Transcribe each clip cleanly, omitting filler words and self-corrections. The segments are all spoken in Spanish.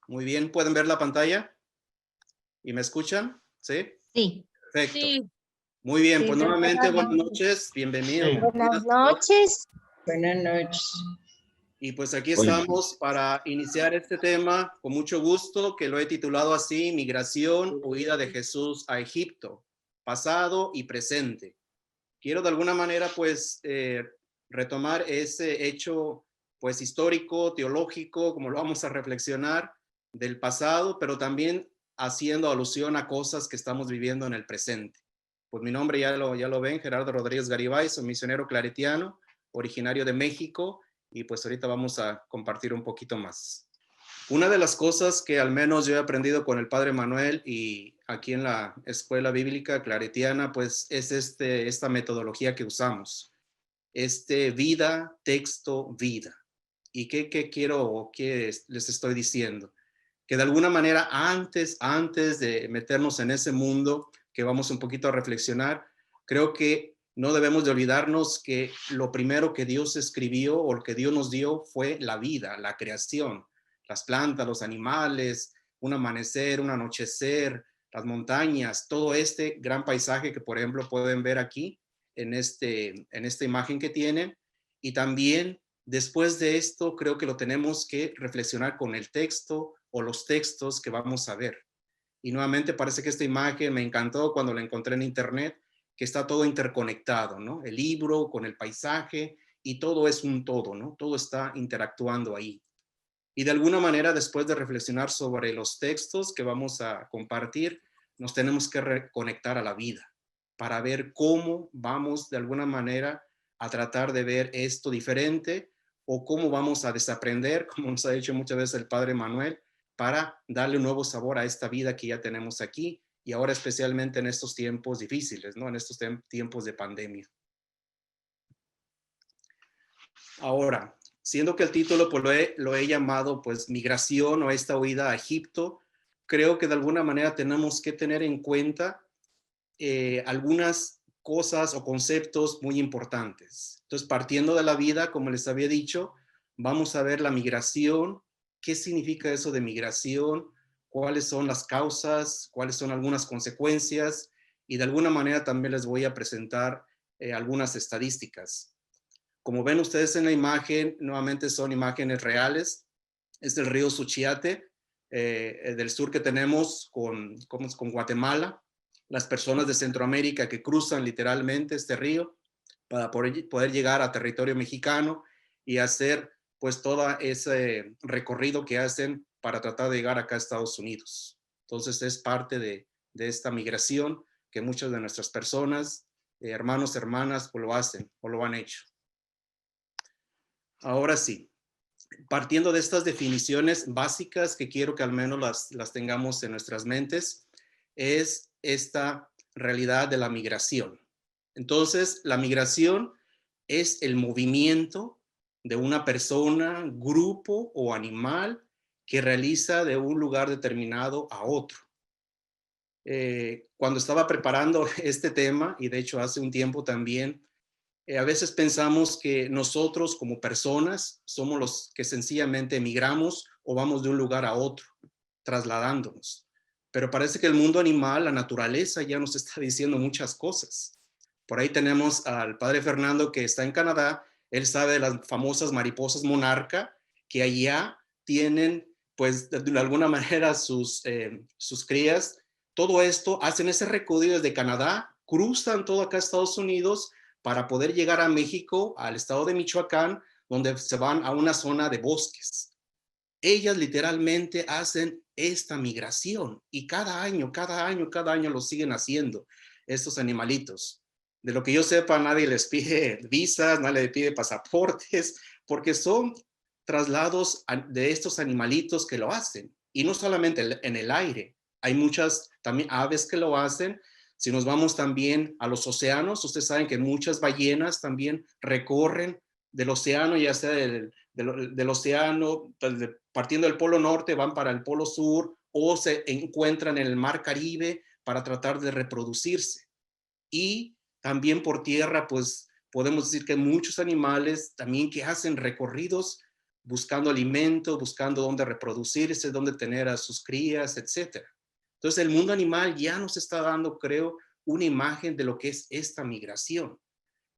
Muy bien, ¿pueden ver la pantalla? ¿Y me escuchan? ¿Sí? Sí, Perfecto. Sí, Muy bien, sí, pues se nuevamente escucha buenas bien. noches, bienvenidos, Sí. Buenas bienvenidas a todos. noches. buenas noches. Y pues aquí Bueno, estamos para iniciar este tema con mucho gusto, que lo he titulado así, Migración, huida de Jesús a Egipto, pasado y presente. Quiero de alguna manera pues retomar ese hecho pues histórico, teológico, como lo vamos a reflexionar del pasado, pero también haciendo alusión a cosas que estamos viviendo en el presente. Pues mi nombre ya lo ven, Gerardo Rodríguez Garibay, soy misionero claretiano, originario de México, y pues ahorita vamos a compartir un poquito más. Una de las cosas que al menos yo he aprendido con el Padre Manuel y aquí en la escuela bíblica claretiana, pues es esta metodología que usamos. Vida, texto, vida. ¿Y qué quiero o qué les estoy diciendo? Que de alguna manera antes de meternos en ese mundo que vamos un poquito a reflexionar, creo que no debemos de olvidarnos que lo primero que Dios escribió o lo que Dios nos dio fue la vida, la creación, las plantas, los animales, un amanecer, un anochecer, las montañas, todo este gran paisaje que por ejemplo pueden ver aquí en esta imagen que tienen. Y también después de esto creo que lo tenemos que reflexionar con el texto o los textos que vamos a ver. Y nuevamente parece que esta imagen me encantó cuando la encontré en internet, que está todo interconectado, ¿no? El libro con el paisaje y todo es un todo, ¿no? Todo está interactuando ahí. Y de alguna manera, después de reflexionar sobre los textos que vamos a compartir, nos tenemos que reconectar a la vida para ver cómo vamos de alguna manera a tratar de ver esto diferente o cómo vamos a desaprender, como nos ha dicho muchas veces el Padre Manuel, para darle un nuevo sabor a esta vida que ya tenemos aquí y ahora especialmente en estos tiempos difíciles, ¿no? En estos tiempos de pandemia. Ahora, siendo que el título pues, lo he llamado pues migración o esta huida a Egipto, creo que de alguna manera tenemos que tener en cuenta algunas cosas o conceptos muy importantes. Entonces, partiendo de la vida, como les había dicho, vamos a ver la migración, qué significa eso de migración, cuáles son las causas, cuáles son algunas consecuencias y de alguna manera también les voy a presentar algunas estadísticas. Como ven ustedes en la imagen, nuevamente son imágenes reales. Es el río Suchiate, del sur que tenemos con Guatemala. Las personas de Centroamérica que cruzan literalmente este río para poder llegar a territorio mexicano y hacer pues todo ese recorrido que hacen para tratar de llegar acá a Estados Unidos. Entonces es parte de esta migración que muchas de nuestras personas, hermanos, hermanas, pues lo hacen o lo han hecho. Ahora sí, partiendo de estas definiciones básicas que quiero que al menos las tengamos en nuestras mentes, es esta realidad de la migración. Entonces, la migración es el movimiento de una persona, grupo o animal que realiza de un lugar determinado a otro. Cuando estaba preparando este tema, y de hecho hace un tiempo también, a veces pensamos que nosotros como personas somos los que sencillamente emigramos o vamos de un lugar a otro, trasladándonos. Pero parece que el mundo animal, la naturaleza, ya nos está diciendo muchas cosas. Por ahí tenemos al padre Fernando que está en Canadá, él sabe de las famosas mariposas monarca, que allá tienen, pues, de alguna manera sus crías. Todo esto hacen ese recorrido desde Canadá, cruzan todo acá a Estados Unidos para poder llegar a México, al estado de Michoacán, donde se van a una zona de bosques. Ellas literalmente hacen esta migración y cada año lo siguen haciendo estos animalitos. De lo que yo sepa, nadie les pide visas, nadie les pide pasaportes, porque son traslados de estos animalitos que lo hacen. Y no solamente en el aire, hay muchas también aves que lo hacen. Si nos vamos también a los océanos, ustedes saben que muchas ballenas también recorren del océano, ya sea del océano, partiendo del polo norte, van para el polo sur o se encuentran en el mar Caribe para tratar de reproducirse. Y también por tierra, pues podemos decir que hay muchos animales también que hacen recorridos buscando alimento, buscando dónde reproducirse, dónde tener a sus crías, etc. Entonces el mundo animal ya nos está dando, creo, una imagen de lo que es esta migración,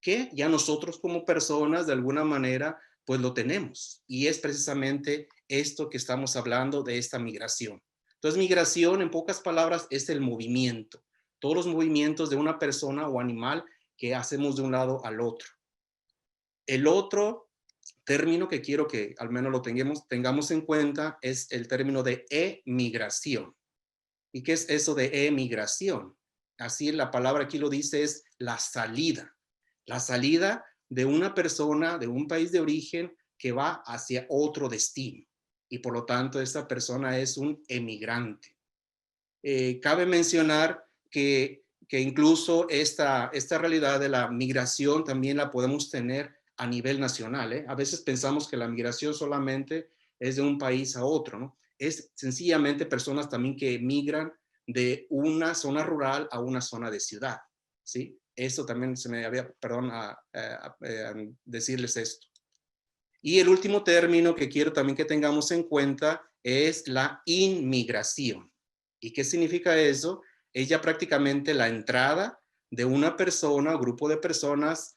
que ya nosotros como personas de alguna manera pues lo tenemos, y es precisamente esto que estamos hablando de esta migración. Entonces migración en pocas palabras es el movimiento, todos los movimientos de una persona o animal que hacemos de un lado al otro. El otro término que quiero que al menos lo tengamos en cuenta es el término de emigración. ¿Y qué es eso de emigración? Así la palabra aquí lo dice, es la salida. La salida de una persona de un país de origen que va hacia otro destino. Y por lo tanto, esta persona es un emigrante. Cabe mencionar que incluso esta realidad de la migración también la podemos tener a nivel nacional, ¿eh? A veces pensamos que la migración solamente es de un país a otro, ¿no? Es sencillamente personas también que emigran de una zona rural a una zona de ciudad, ¿sí? Eso también se me había, perdón, a decirles esto. Y el último término que quiero también que tengamos en cuenta es la inmigración. ¿Y qué significa eso? Es ya prácticamente la entrada de una persona o grupo de personas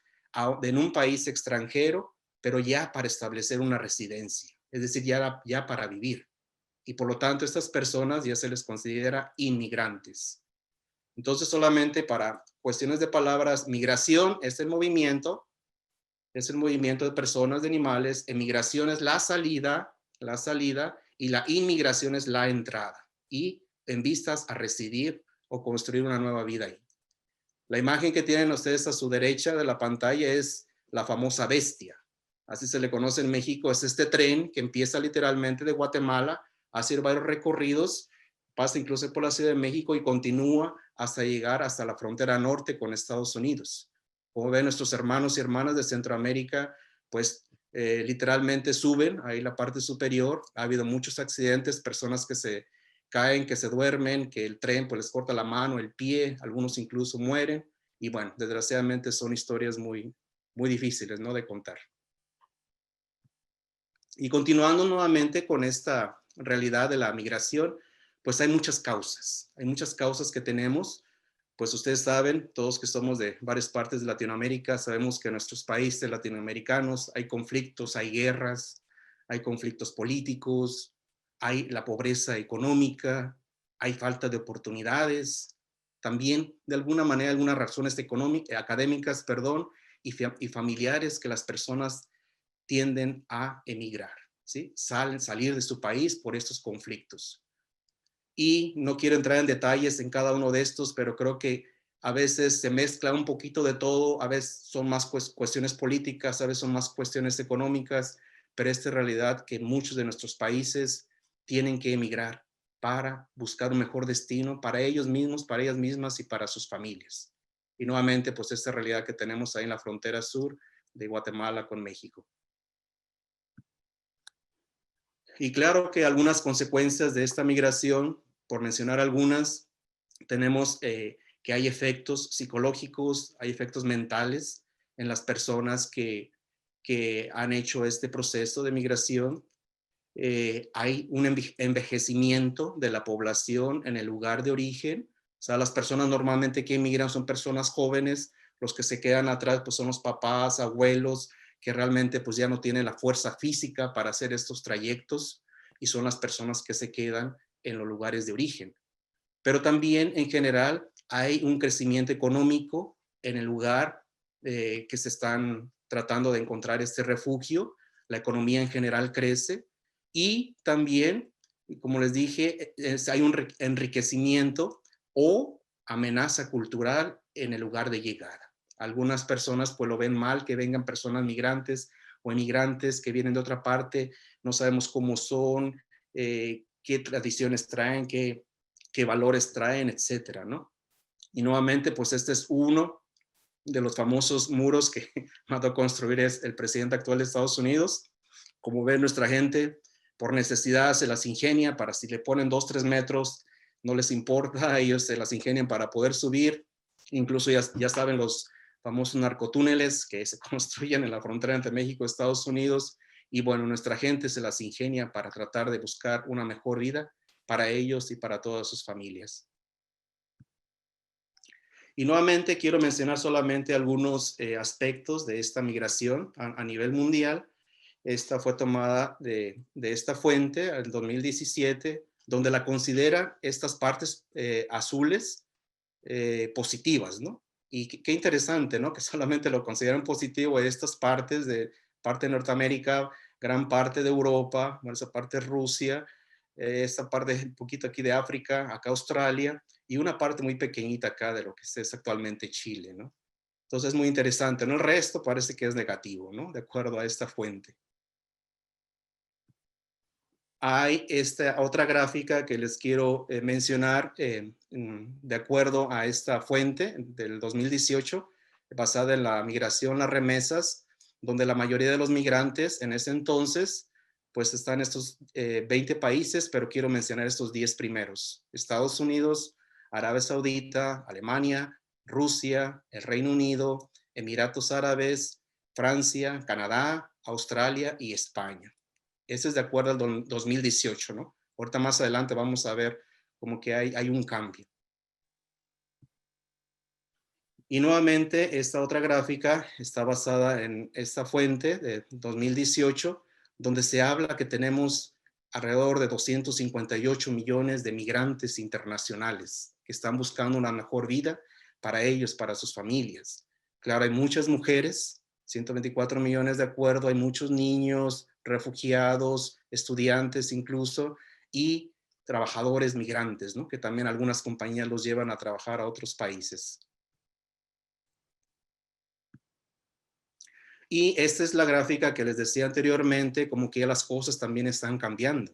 en un país extranjero, pero ya para establecer una residencia, es decir, ya para vivir. Y por lo tanto, estas personas ya se les considera inmigrantes. Entonces, solamente para cuestiones de palabras, migración es el movimiento de personas, de animales. Emigración es la salida, y la inmigración es la entrada. Y en vistas a residir o construir una nueva vida ahí. La imagen que tienen ustedes a su derecha de la pantalla es la famosa bestia. Así se le conoce en México. Es este tren que empieza literalmente de Guatemala, hace varios recorridos, pasa incluso por la Ciudad de México y continúa hasta llegar hasta la frontera norte con Estados Unidos. Como ven, nuestros hermanos y hermanas de Centroamérica, pues literalmente suben ahí la parte superior. Ha habido muchos accidentes, personas que se caen, que se duermen, que el tren pues les corta la mano, el pie, algunos incluso mueren. Y bueno, desgraciadamente son historias muy, muy difíciles, ¿no?, de contar. Y continuando nuevamente con esta realidad de la migración, pues hay muchas causas que tenemos. Pues ustedes saben, todos que somos de varias partes de Latinoamérica, sabemos que en nuestros países latinoamericanos hay conflictos, hay guerras, hay conflictos políticos, hay la pobreza económica, hay falta de oportunidades, también de alguna manera algunas razones académicas, perdón, y familiares que las personas tienden a emigrar, ¿sí? Salir de su país por estos conflictos. Y no quiero entrar en detalles en cada uno de estos, pero creo que a veces se mezcla un poquito de todo, a veces son más cuestiones políticas, a veces son más cuestiones económicas, pero esta es realidad que muchos de nuestros países tienen que emigrar para buscar un mejor destino para ellos mismos, para ellas mismas y para sus familias. Y nuevamente, pues esta realidad que tenemos ahí en la frontera sur de Guatemala con México. Y claro que algunas consecuencias de esta migración, por mencionar algunas, tenemos que hay efectos psicológicos, hay efectos mentales en las personas que han hecho este proceso de migración. Hay un envejecimiento de la población en el lugar de origen. O sea, las personas normalmente que emigran son personas jóvenes, los que se quedan atrás pues son los papás, abuelos, que realmente pues ya no tienen la fuerza física para hacer estos trayectos, y son las personas que se quedan en los lugares de origen. Pero también en general hay un crecimiento económico en el lugar que se están tratando de encontrar este refugio. La economía en general crece, y también, como les dije, hay un enriquecimiento o amenaza cultural en el lugar de llegada. Algunas personas pues lo ven mal, que vengan personas migrantes o emigrantes que vienen de otra parte, no sabemos cómo son, qué tradiciones traen, qué valores traen, etcétera, ¿no? Y nuevamente, pues este es uno de los famosos muros que mandó construir el presidente actual de Estados Unidos. Como ven, nuestra gente por necesidad se las ingenia para, si le ponen 2, 3 metros, no les importa, ellos se las ingenian para poder subir. Incluso ya saben los famosos narcotúneles que se construyen en la frontera entre México y Estados Unidos, Y bueno, nuestra gente se las ingenia para tratar de buscar una mejor vida para ellos y para todas sus familias. Y nuevamente quiero mencionar solamente algunos aspectos de esta migración a nivel mundial. Esta fue tomada de esta fuente en 2017, donde la considera estas partes azules positivas, ¿no? Y qué interesante, ¿no? Que solamente lo consideran positivo estas partes de parte de Norteamérica, gran parte de Europa, bueno, esa parte de Rusia, esta parte un poquito aquí de África, acá Australia, y una parte muy pequeñita acá de lo que es actualmente Chile, ¿no? Entonces es muy interesante, ¿no? El resto parece que es negativo, ¿no? De acuerdo a esta fuente. Hay esta otra gráfica que les quiero mencionar de acuerdo a esta fuente del 2018, basada en la migración, las remesas, donde la mayoría de los migrantes en ese entonces, pues están estos 20 países, pero quiero mencionar estos 10 primeros. Estados Unidos, Arabia Saudita, Alemania, Rusia, el Reino Unido, Emiratos Árabes, Francia, Canadá, Australia y España. Ese es de acuerdo al 2018, ¿no? Ahorita más adelante vamos a ver como que hay un cambio. Y nuevamente esta otra gráfica está basada en esta fuente de 2018, donde se habla que tenemos alrededor de 258 millones de migrantes internacionales que están buscando una mejor vida para ellos, para sus familias. Claro, hay muchas mujeres, 124 millones de acuerdo, hay muchos niños, refugiados, estudiantes incluso, y trabajadores migrantes, ¿no? Que también algunas compañías los llevan a trabajar a otros países. Y esta es la gráfica que les decía anteriormente, como que ya las cosas también están cambiando.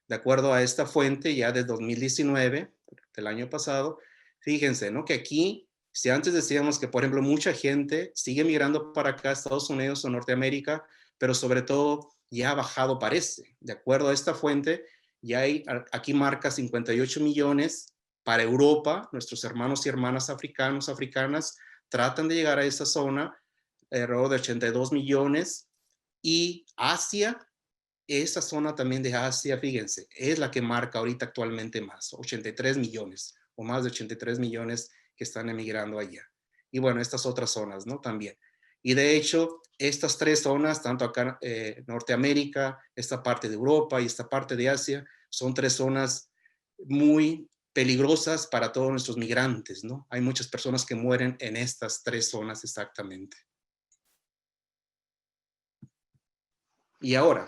De acuerdo a esta fuente, ya de 2019, del año pasado, fíjense, ¿no? Que aquí, si antes decíamos que, por ejemplo, mucha gente sigue migrando para acá, Estados Unidos o Norteamérica, pero sobre todo ya ha bajado, parece. De acuerdo a esta fuente, ya hay, aquí marca 58 millones para Europa, nuestros hermanos y hermanas africanos, africanas, tratan de llegar a esa zona, alrededor de 82 millones, y Asia, esa zona también de Asia, fíjense, es la que marca ahorita actualmente más, 83 millones o más de 83 millones que están emigrando allá. Y bueno, estas otras zonas, ¿no? También. Y de hecho, estas tres zonas, tanto acá Norteamérica, esta parte de Europa y esta parte de Asia, son tres zonas muy peligrosas para todos nuestros migrantes, ¿no? Hay muchas personas que mueren en estas tres zonas exactamente. Y ahora,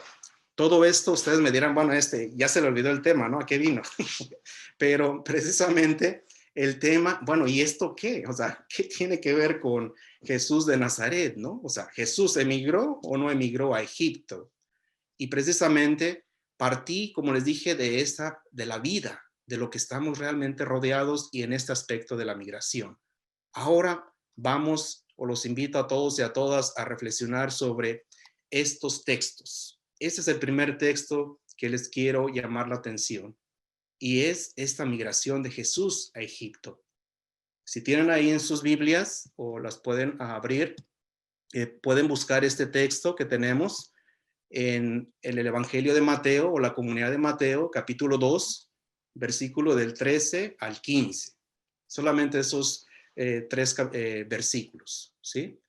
todo esto, ustedes me dirán, bueno, ya se le olvidó el tema, ¿no? ¿A qué vino? Pero precisamente el tema, bueno, ¿y esto qué? O sea, ¿qué tiene que ver con Jesús de Nazaret, no? O sea, ¿Jesús emigró o no emigró a Egipto? Y precisamente partí, como les dije, de la vida, de lo que estamos realmente rodeados y en este aspecto de la migración. Ahora vamos, o los invito a todos y a todas a reflexionar sobre estos textos. Este es el primer texto que les quiero llamar la atención y es esta migración de Jesús a Egipto. Si tienen ahí en sus Biblias o las pueden abrir, pueden buscar este texto que tenemos en el Evangelio de Mateo o la comunidad de Mateo, capítulo 2, versículo del 13 al 15. Solamente esos tres versículos, ¿sí?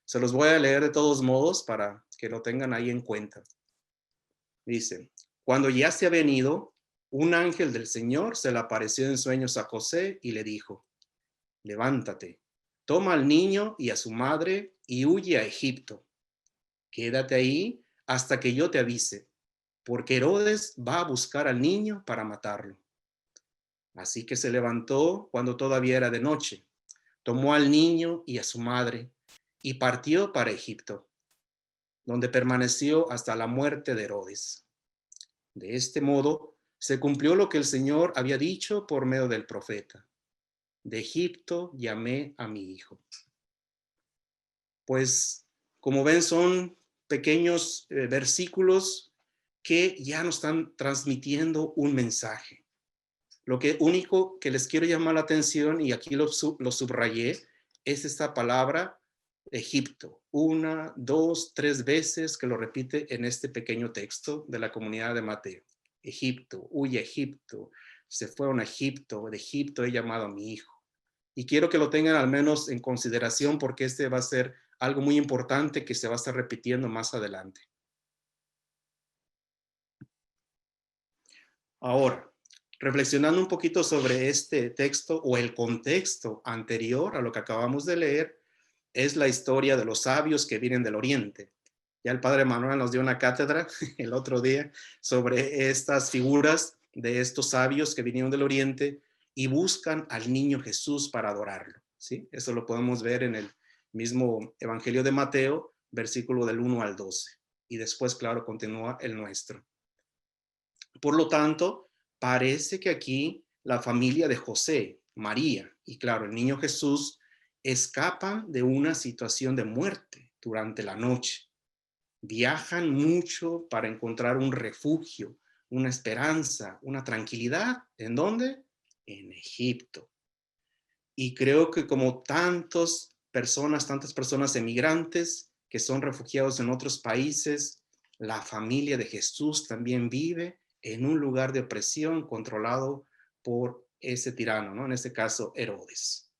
Se los voy a leer de todos modos para que lo tengan ahí en cuenta. Dice, cuando ya se ha venido, un ángel del Señor se le apareció en sueños a José y le dijo, levántate, toma al niño y a su madre y huye a Egipto. Quédate ahí hasta que yo te avise, porque Herodes va a buscar al niño para matarlo. Así que se levantó cuando todavía era de noche, tomó al niño y a su madre y partió para Egipto, donde permaneció hasta la muerte de Herodes. De este modo se cumplió lo que el Señor había dicho por medio del profeta. De Egipto llamé a mi hijo. Pues, como ven, son pequeños versículos que ya nos están transmitiendo un mensaje. Lo único que les quiero llamar la atención, y aquí lo subrayé, es esta palabra Egipto. Una, dos, tres veces que lo repite en este pequeño texto de la comunidad de Mateo. Egipto, huye a Egipto, se fueron a Egipto, de Egipto he llamado a mi hijo. Y quiero que lo tengan al menos en consideración porque este va a ser algo muy importante que se va a estar repitiendo más adelante. Ahora, reflexionando un poquito sobre este texto o el contexto anterior a lo que acabamos de leer, es la historia de los sabios que vienen del oriente. Ya el padre Manuel nos dio una cátedra el otro día sobre estas figuras de estos sabios que vinieron del oriente y buscan al niño Jesús para adorarlo. ¿Sí? Eso lo podemos ver en el mismo Evangelio de Mateo, versículo del 1 al 12. Y después, claro, continúa el nuestro. Por lo tanto, parece que aquí la familia de José, María y claro, el niño Jesús escapan de una situación de muerte durante la noche. Viajan mucho para encontrar un refugio, una esperanza, una tranquilidad. ¿En dónde? En Egipto. Y creo que como tantas personas emigrantes que son refugiados en otros países, la familia de Jesús también vive en un lugar de opresión controlado por ese tirano, ¿no? En este caso, Herodes.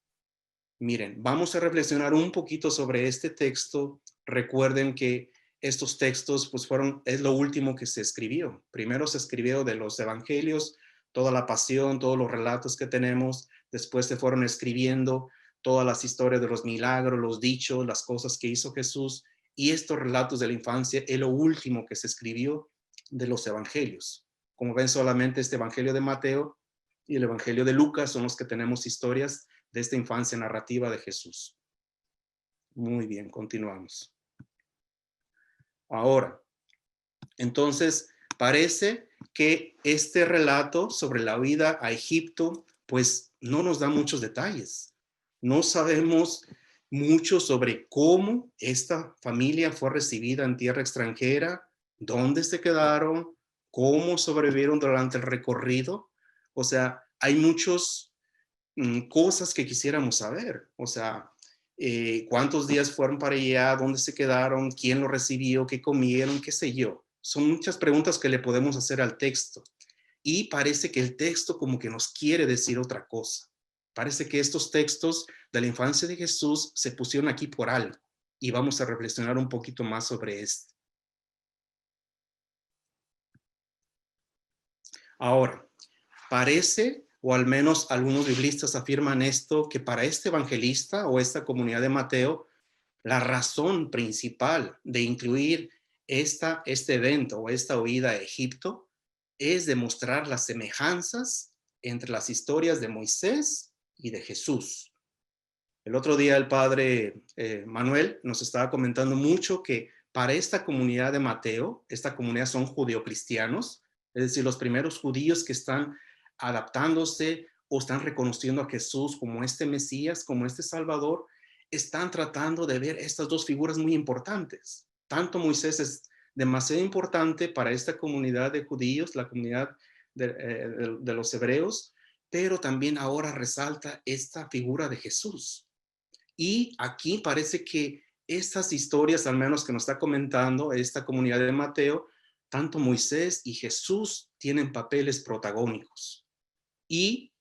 Miren, vamos a reflexionar un poquito sobre este texto. Recuerden que estos textos pues es lo último que se escribió. Primero se escribió de los evangelios, toda la pasión, todos los relatos que tenemos. Después se fueron escribiendo todas las historias de los milagros, los dichos, las cosas que hizo Jesús. Y estos relatos de la infancia es lo último que se escribió de los evangelios. Como ven, solamente este evangelio de Mateo y el evangelio de Lucas son los que tenemos historias de esta infancia narrativa de Jesús. Muy bien, continuamos. Ahora, entonces, parece que este relato sobre la huida a Egipto, pues no nos da muchos detalles. No sabemos mucho sobre cómo esta familia fue recibida en tierra extranjera, dónde se quedaron, cómo sobrevivieron durante el recorrido. O sea, hay muchos cosas que quisiéramos saber. O sea, cuántos días fueron para allá, dónde se quedaron, quién lo recibió, qué comieron, qué sé yo. Son muchas preguntas que le podemos hacer al texto. Y parece que el texto como que nos quiere decir otra cosa. Parece que estos textos de la infancia de Jesús se pusieron aquí por algo. Y vamos a reflexionar un poquito más sobre esto. Ahora, parece, o al menos algunos biblistas afirman esto, que para este evangelista o esta comunidad de Mateo, la razón principal de incluir este evento o esta huida a Egipto es demostrar las semejanzas entre las historias de Moisés y de Jesús. El otro día el padre Manuel nos estaba comentando mucho que para esta comunidad de Mateo, esta comunidad son judeocristianos, es decir, los primeros judíos que están adaptándose o están reconociendo a Jesús como este Mesías, como este Salvador, están tratando de ver estas dos figuras muy importantes. Tanto Moisés es demasiado importante para esta comunidad de judíos, la comunidad de los hebreos, pero también ahora resalta esta figura de Jesús. Y aquí parece que estas historias, al menos que nos está comentando esta comunidad de Mateo, tanto Moisés y Jesús tienen papeles protagónicos. Y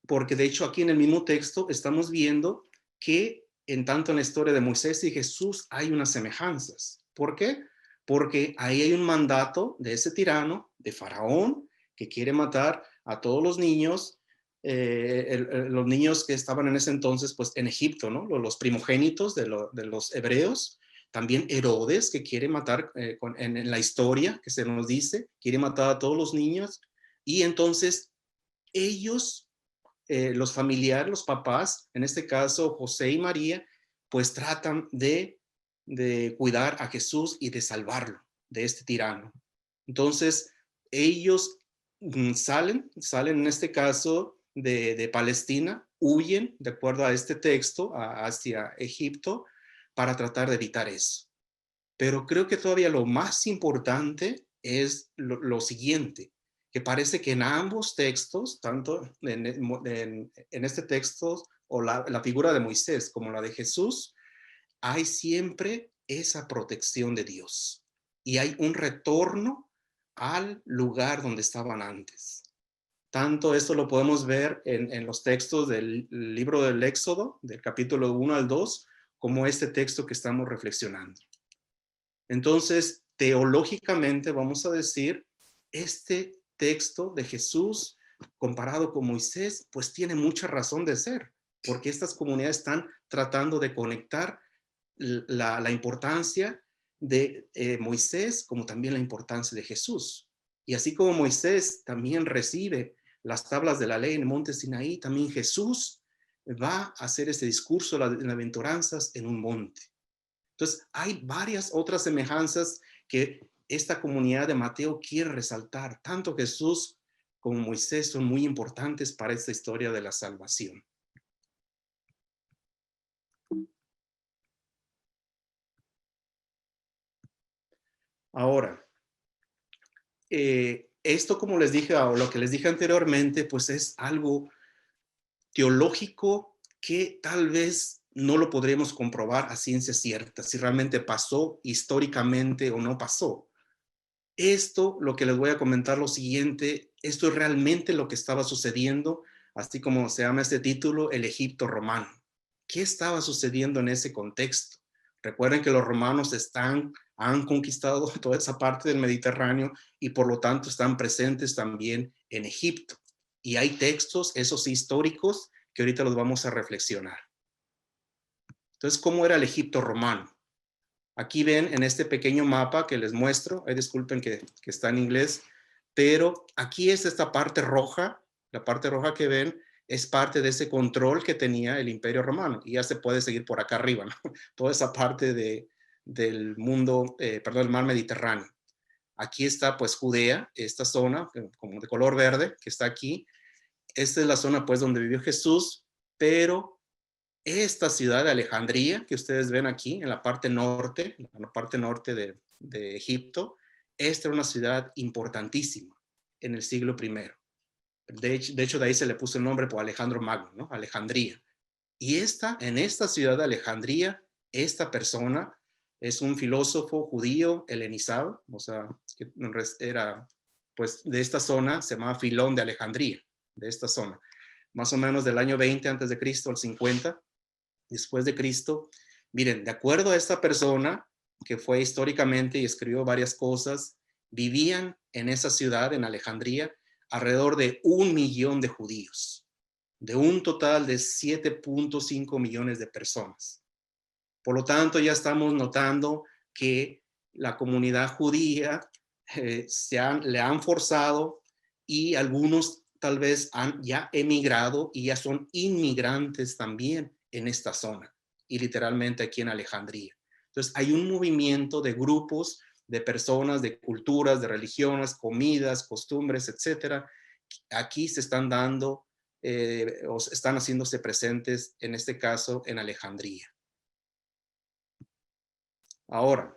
porque de hecho aquí en el mismo texto estamos viendo que en tanto en la historia de Moisés y Jesús hay unas semejanzas. ¿Por qué? Porque ahí hay un mandato de ese tirano, de Faraón, que quiere matar a todos los niños, los niños que estaban en ese entonces pues en Egipto, ¿no? Los primogénitos de los hebreos. También Herodes, que quiere matar, en la historia que se nos dice, quiere matar a todos los niños. Y entonces ellos, los familiares, los papás, en este caso José y María, pues tratan de cuidar a Jesús y de salvarlo de este tirano. Entonces, ellos salen en este caso de Palestina, huyen, de acuerdo a este texto, hacia Egipto, para tratar de evitar eso. Pero creo que todavía lo más importante es lo siguiente, que parece que en ambos textos, tanto en este texto o la figura de Moisés como la de Jesús, hay siempre esa protección de Dios y hay un retorno al lugar donde estaban antes. Tanto esto lo podemos ver en los textos del libro del Éxodo, del capítulo 1 al 2, como este texto que estamos reflexionando. Entonces, teológicamente vamos a decir, este texto de Jesús comparado con Moisés, pues tiene mucha razón de ser, porque estas comunidades están tratando de conectar la importancia de Moisés como también la importancia de Jesús. Y así como Moisés también recibe las tablas de la ley en el monte Sinaí, también Jesús va a hacer ese discurso de las bienaventuranzas en un monte. Entonces, hay varias otras semejanzas que esta comunidad de Mateo quiere resaltar. Tanto Jesús como Moisés son muy importantes para esta historia de la salvación. Ahora, esto, como les dije, o lo que les dije anteriormente, pues es algo teológico que tal vez no lo podremos comprobar a ciencia cierta, si realmente pasó históricamente o no pasó. Esto, lo que les voy a comentar lo siguiente, esto es realmente lo que estaba sucediendo, así como se llama este título, el Egipto romano. ¿Qué estaba sucediendo en ese contexto? Recuerden que los romanos han conquistado toda esa parte del Mediterráneo y por lo tanto están presentes también en Egipto. Y hay textos, esos históricos, que ahorita los vamos a reflexionar. Entonces, ¿cómo era el Egipto romano? Aquí ven en este pequeño mapa que les muestro, disculpen que está en inglés, pero aquí es esta parte roja, la parte roja que ven es parte de ese control que tenía el Imperio Romano, y ya se puede seguir por acá arriba, ¿no? Toda esa parte del mundo, perdón, el mar Mediterráneo. Aquí está pues Judea, esta zona como de color verde que está aquí. Esta es la zona pues donde vivió Jesús, pero esta ciudad de Alejandría, que ustedes ven aquí en la parte norte de Egipto, esta era una ciudad importantísima en el siglo I. De hecho, de ahí se le puso el nombre por Alejandro Magno, ¿no? Alejandría. Y en esta ciudad de Alejandría, esta persona es un filósofo judío helenizado, o sea, que era pues de esta zona, se llamaba Filón de Alejandría, de esta zona, más o menos del año 20 antes de Cristo al 50 después de Cristo. Miren, de acuerdo a esta persona que fue históricamente y escribió varias cosas, vivían en esa ciudad, en Alejandría, alrededor de 1 millón de judíos, de un total de 7.5 millones de personas. Por lo tanto, ya estamos notando que la comunidad judía le han forzado y algunos tal vez han ya emigrado y ya son inmigrantes también en esta zona y literalmente aquí en Alejandría. Entonces hay un movimiento de grupos, de personas, de culturas, de religiones, comidas, costumbres, etcétera. Aquí se están dando o están haciéndose presentes, en este caso, en Alejandría. Ahora,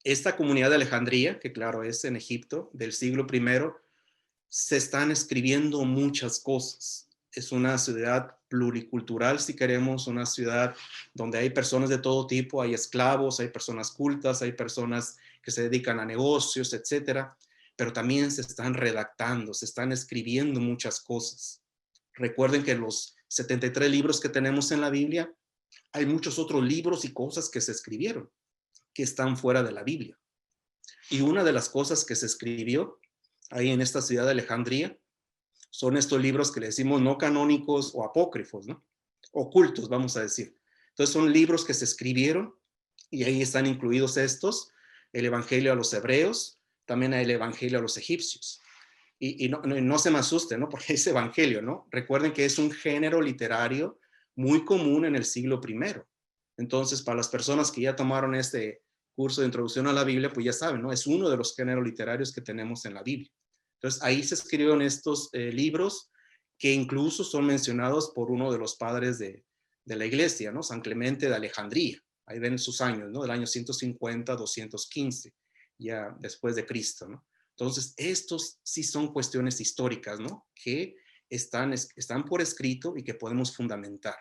esta comunidad de Alejandría, que claro es en Egipto, del siglo I, se están escribiendo muchas cosas. Es una ciudad pluricultural, si queremos, una ciudad donde hay personas de todo tipo, hay esclavos, hay personas cultas, hay personas que se dedican a negocios, etcétera, pero también se están redactando, se están escribiendo muchas cosas. Recuerden que los 73 libros que tenemos en la Biblia, hay muchos otros libros y cosas que se escribieron, que están fuera de la Biblia. Y una de las cosas que se escribió ahí en esta ciudad de Alejandría son estos libros que le decimos no canónicos o apócrifos, ¿no? Ocultos, vamos a decir. Entonces son libros que se escribieron y ahí están incluidos estos, el Evangelio a los hebreos, también el Evangelio a los egipcios. Y no se me asusten, ¿no? Porque es Evangelio, ¿no? Recuerden que es un género literario muy común en el siglo I. Entonces, para las personas que ya tomaron este curso de introducción a la Biblia, pues ya saben, ¿no? Es uno de los géneros literarios que tenemos en la Biblia. Entonces, ahí se escribieron estos libros que incluso son mencionados por uno de los padres de la iglesia, ¿no? San Clemente de Alejandría. Ahí ven sus años, ¿no? Del año 150, 215, ya después de Cristo, ¿no? Entonces, estos sí son cuestiones históricas, ¿no? Que están por escrito y que podemos fundamentar.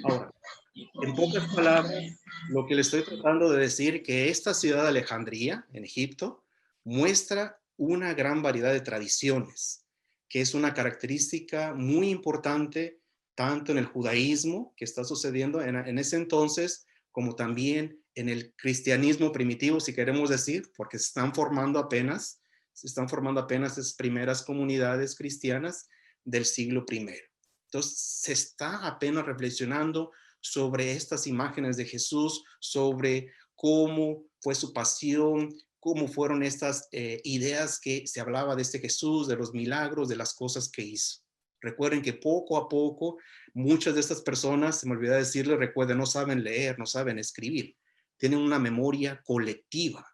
Ahora, en pocas palabras, lo que le estoy tratando de decir que esta ciudad de Alejandría, en Egipto, muestra una gran variedad de tradiciones, que es una característica muy importante tanto en el judaísmo que está sucediendo en ese entonces, como también en el cristianismo primitivo, si queremos decir, porque se están formando apenas esas primeras comunidades cristianas del siglo primero. Entonces, se está apenas reflexionando sobre estas imágenes de Jesús, sobre cómo fue su pasión, cómo fueron estas ideas que se hablaba de este Jesús, de los milagros, de las cosas que hizo. Recuerden que poco a poco muchas de estas personas, se me olvidó decirles, recuerden, no saben leer, no saben escribir, tienen una memoria colectiva.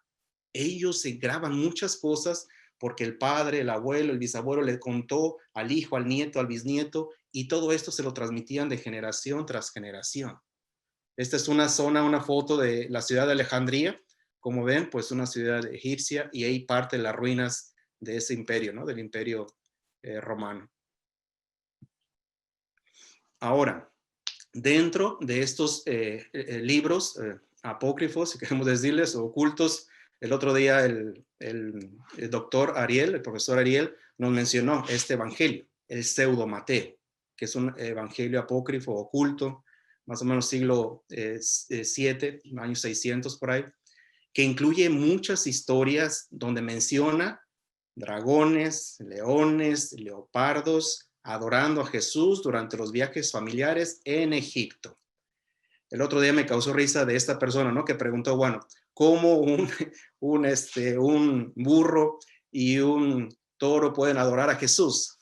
Ellos se graban muchas cosas porque el padre, el abuelo, el bisabuelo le contó al hijo, al nieto, al bisnieto, y todo esto se lo transmitían de generación tras generación. Esta es una zona, una foto de la ciudad de Alejandría, como ven, pues una ciudad egipcia, y ahí parte de las ruinas de ese imperio, ¿no? Del imperio romano. Ahora, dentro de estos libros apócrifos, si queremos decirles, o ocultos, el otro día el doctor Ariel, el profesor Ariel, nos mencionó este evangelio, el pseudo Mateo, que es un evangelio apócrifo oculto, más o menos siglo 7, años 600 por ahí, que incluye muchas historias donde menciona dragones, leones, leopardos, adorando a Jesús durante los viajes familiares en Egipto. El otro día me causó risa de esta persona, ¿no? Que preguntó, bueno, ¿cómo un burro y un toro pueden adorar a Jesús?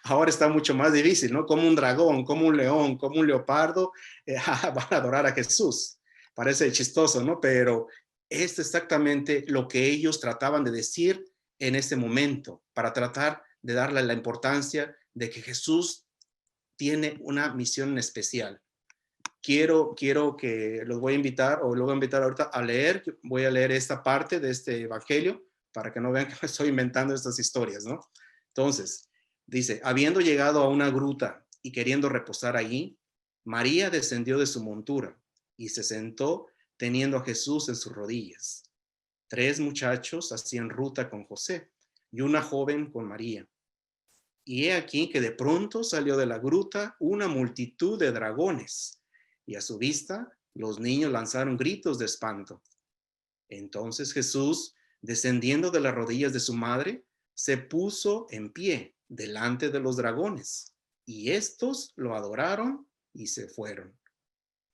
Ahora está mucho más difícil, ¿no? Como un dragón, como un león, como un leopardo van a adorar a Jesús. Parece chistoso, ¿no? Pero es exactamente lo que ellos trataban de decir en ese momento, para tratar de darle la importancia de que Jesús tiene una misión especial. Quiero que los voy a invitar, o los voy a invitar ahorita a leer, voy a leer esta parte de este evangelio, para que no vean que me estoy inventando estas historias, ¿no? Entonces, dice, habiendo llegado a una gruta y queriendo reposar allí, María descendió de su montura y se sentó teniendo a Jesús en sus rodillas. 3 muchachos hacían ruta con José y una joven con María. Y he aquí que de pronto salió de la gruta una multitud de dragones, y a su vista los niños lanzaron gritos de espanto. Entonces Jesús, descendiendo de las rodillas de su madre, se puso en pie delante de los dragones, y estos lo adoraron y se fueron.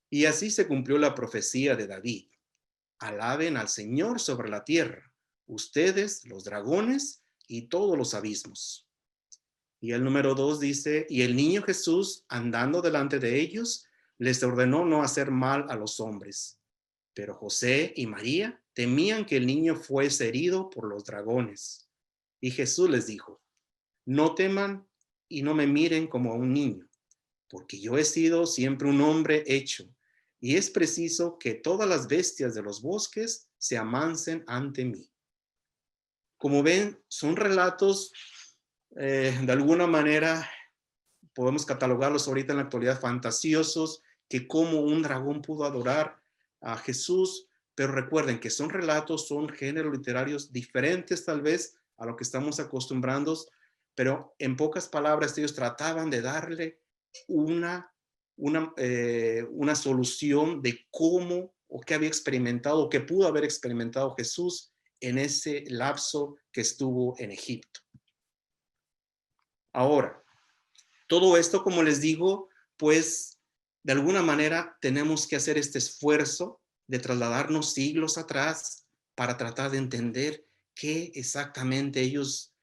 Y así se cumplió la profecía de David. Alaben al Señor sobre la tierra, ustedes, los dragones y todos los abismos. Y el número 2 dice, y el niño Jesús, andando delante de ellos, les ordenó no hacer mal a los hombres. Pero José y María temían que el niño fuese herido por los dragones. Y Jesús les dijo, no teman y no me miren como a un niño, porque yo he sido siempre un hombre hecho, y es preciso que todas las bestias de los bosques se amansen ante mí. Como ven, son relatos de alguna manera podemos catalogarlos ahorita en la actualidad fantasiosos, que como un dragón pudo adorar a Jesús, pero recuerden que son relatos, son géneros literarios diferentes tal vez a lo que estamos acostumbrados, pero en pocas palabras ellos trataban de darle una solución de cómo o qué había experimentado o qué pudo haber experimentado Jesús en ese lapso que estuvo en Egipto. Ahora, todo esto, como les digo, pues de alguna manera tenemos que hacer este esfuerzo de trasladarnos siglos atrás para tratar de entender qué exactamente ellos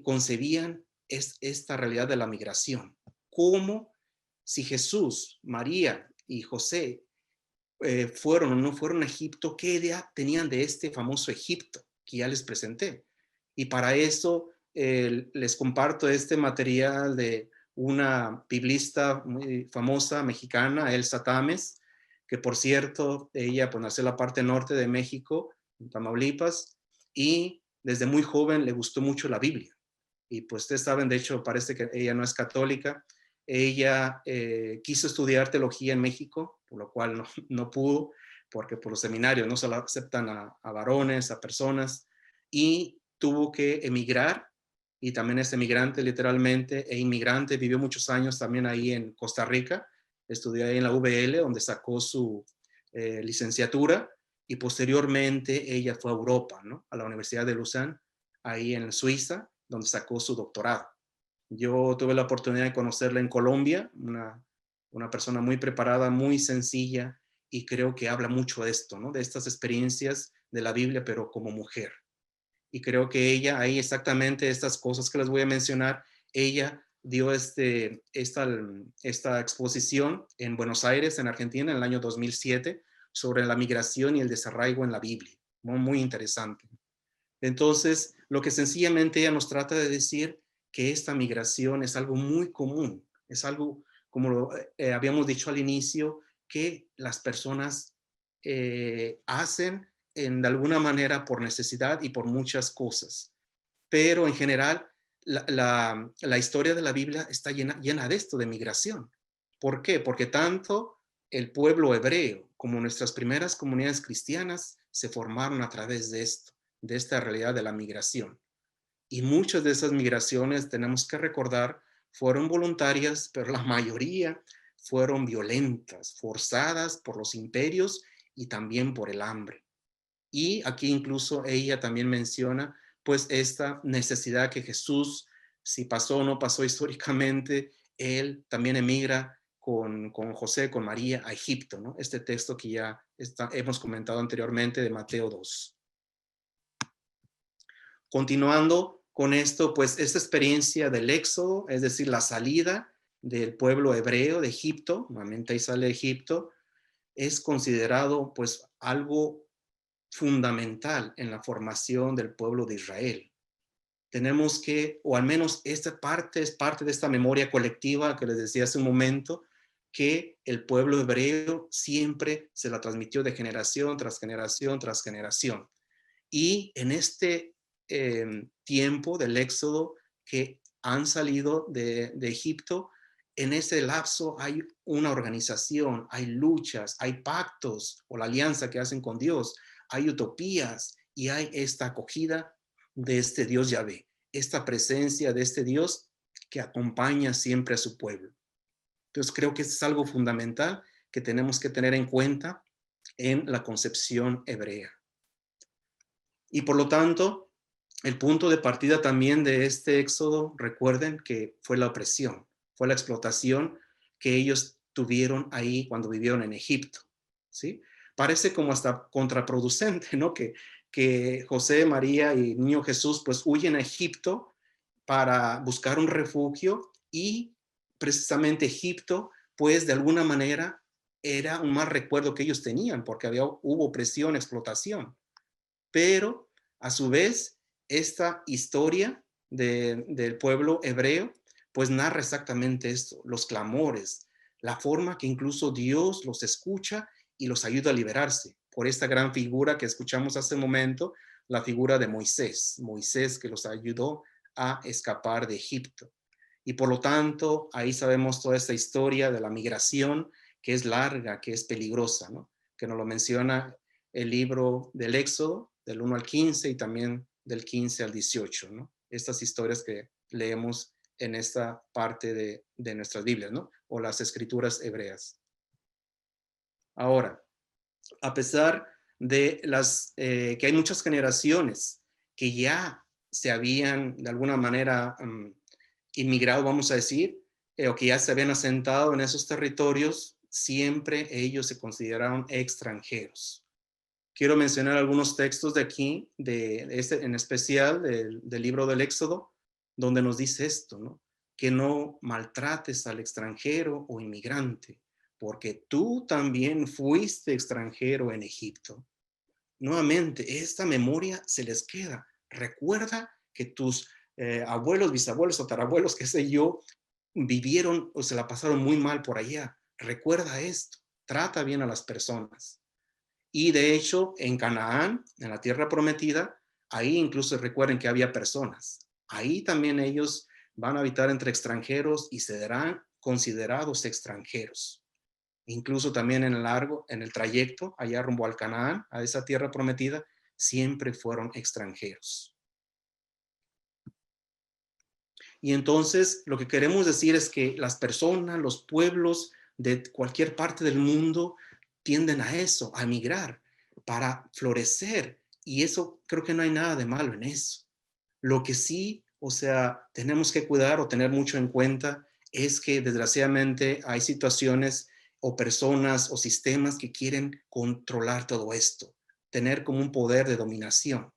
concebían es esta realidad de la migración. Cómo si Jesús, María y José fueron o no fueron a Egipto, qué idea tenían de este famoso Egipto que ya les presenté. Y para eso les comparto este material de una biblista muy famosa mexicana, Elsa Tames, que por cierto, ella pues nació en la parte norte de México, en Tamaulipas, y desde muy joven le gustó mucho la Biblia. Y pues ustedes saben, de hecho parece que ella no es católica, Ella quiso estudiar teología en México, por lo cual no pudo, porque por los seminarios no solo aceptan a varones, a personas, y tuvo que emigrar, y también es emigrante literalmente, e inmigrante, vivió muchos años también ahí en Costa Rica, estudió ahí en la UVL, donde sacó su licenciatura, y posteriormente ella fue a Europa, ¿no? A la Universidad de Lausanne, ahí en Suiza, donde sacó su doctorado. Yo tuve la oportunidad de conocerla en Colombia, una persona muy preparada, muy sencilla, y creo que habla mucho de esto, ¿no? De estas experiencias de la Biblia, pero como mujer. Y creo que ella, ahí exactamente estas cosas que les voy a mencionar, ella dio esta exposición en Buenos Aires, en Argentina, en el año 2007, sobre la migración y el desarraigo en la Biblia. Muy, muy interesante. Entonces, lo que sencillamente ella nos trata de decir que esta migración es algo muy común, es algo, como lo habíamos dicho al inicio, que las personas hacen de alguna manera por necesidad y por muchas cosas. Pero en general, la historia de la Biblia está llena de esto, de migración. ¿Por qué? Porque tanto el pueblo hebreo como nuestras primeras comunidades cristianas se formaron a través de esto, de esta realidad de la migración. Y muchas de esas migraciones, tenemos que recordar, fueron voluntarias, pero la mayoría fueron violentas, forzadas por los imperios y también por el hambre. Y aquí incluso ella también menciona pues esta necesidad que Jesús, si pasó o no pasó históricamente, él también emigra con José, con María a Egipto, ¿no? Este texto que ya hemos comentado anteriormente de Mateo 2. Continuando con esto, pues esta experiencia del éxodo, es decir, la salida del pueblo hebreo de Egipto, nuevamente ahí sale Egipto, es considerado pues algo fundamental en la formación del pueblo de Israel. Tenemos que, o al menos esta parte es parte de esta memoria colectiva que les decía hace un momento, que el pueblo hebreo siempre se la transmitió de generación tras generación tras generación. Y en este tiempo del éxodo que han salido de Egipto, en ese lapso hay una organización, hay luchas, hay pactos o la alianza que hacen con Dios, hay utopías y hay esta acogida de este Dios Yahvé, esta presencia de este Dios que acompaña siempre a su pueblo. Entonces creo que es algo fundamental que tenemos que tener en cuenta en la concepción hebrea. Y por lo tanto, el punto de partida también de este éxodo, recuerden que fue la opresión, fue la explotación que ellos tuvieron ahí cuando vivieron en Egipto, ¿sí? Parece como hasta contraproducente, ¿no? Que José, María y niño Jesús pues huyen a Egipto para buscar un refugio y precisamente Egipto pues de alguna manera era un mal recuerdo que ellos tenían porque hubo opresión, explotación. Pero a su vez, esta historia del pueblo hebreo, pues narra exactamente esto, los clamores, la forma que incluso Dios los escucha y los ayuda a liberarse por esta gran figura que escuchamos hace un momento, la figura de Moisés, Moisés que los ayudó a escapar de Egipto. Y por lo tanto, ahí sabemos toda esta historia de la migración, que es larga, que es peligrosa, ¿no? Que nos lo menciona el libro del Éxodo, del 1 al 15 y también del 15 al 18, ¿no? Estas historias que leemos en esta parte de nuestras Biblias, ¿no? O las escrituras hebreas. Ahora, a pesar de que hay muchas generaciones que ya se habían de alguna manera inmigrado, vamos a decir, o que ya se habían asentado en esos territorios, siempre ellos se consideraron extranjeros. Quiero mencionar algunos textos de aquí, en especial del libro del Éxodo, donde nos dice esto, ¿no? Que no maltrates al extranjero o inmigrante, porque tú también fuiste extranjero en Egipto. Nuevamente, esta memoria se les queda. Recuerda que tus abuelos, bisabuelos o tarabuelos, qué sé yo, vivieron o se la pasaron muy mal por allá. Recuerda esto. Trata bien a las personas. Y de hecho, en Canaán, en la tierra prometida, ahí incluso recuerden que había personas. Ahí también ellos van a habitar entre extranjeros y considerados extranjeros. Incluso también en el trayecto, allá rumbo al Canaán, a esa tierra prometida, siempre fueron extranjeros. Y entonces lo que queremos decir es que las personas, los pueblos de cualquier parte del mundo tienden a eso, a migrar para florecer. Y eso creo que no hay nada de malo en eso. Lo que sí, o sea, tenemos que cuidar o tener mucho en cuenta es que desgraciadamente hay situaciones o personas o sistemas que quieren controlar todo esto, tener como un poder de dominación.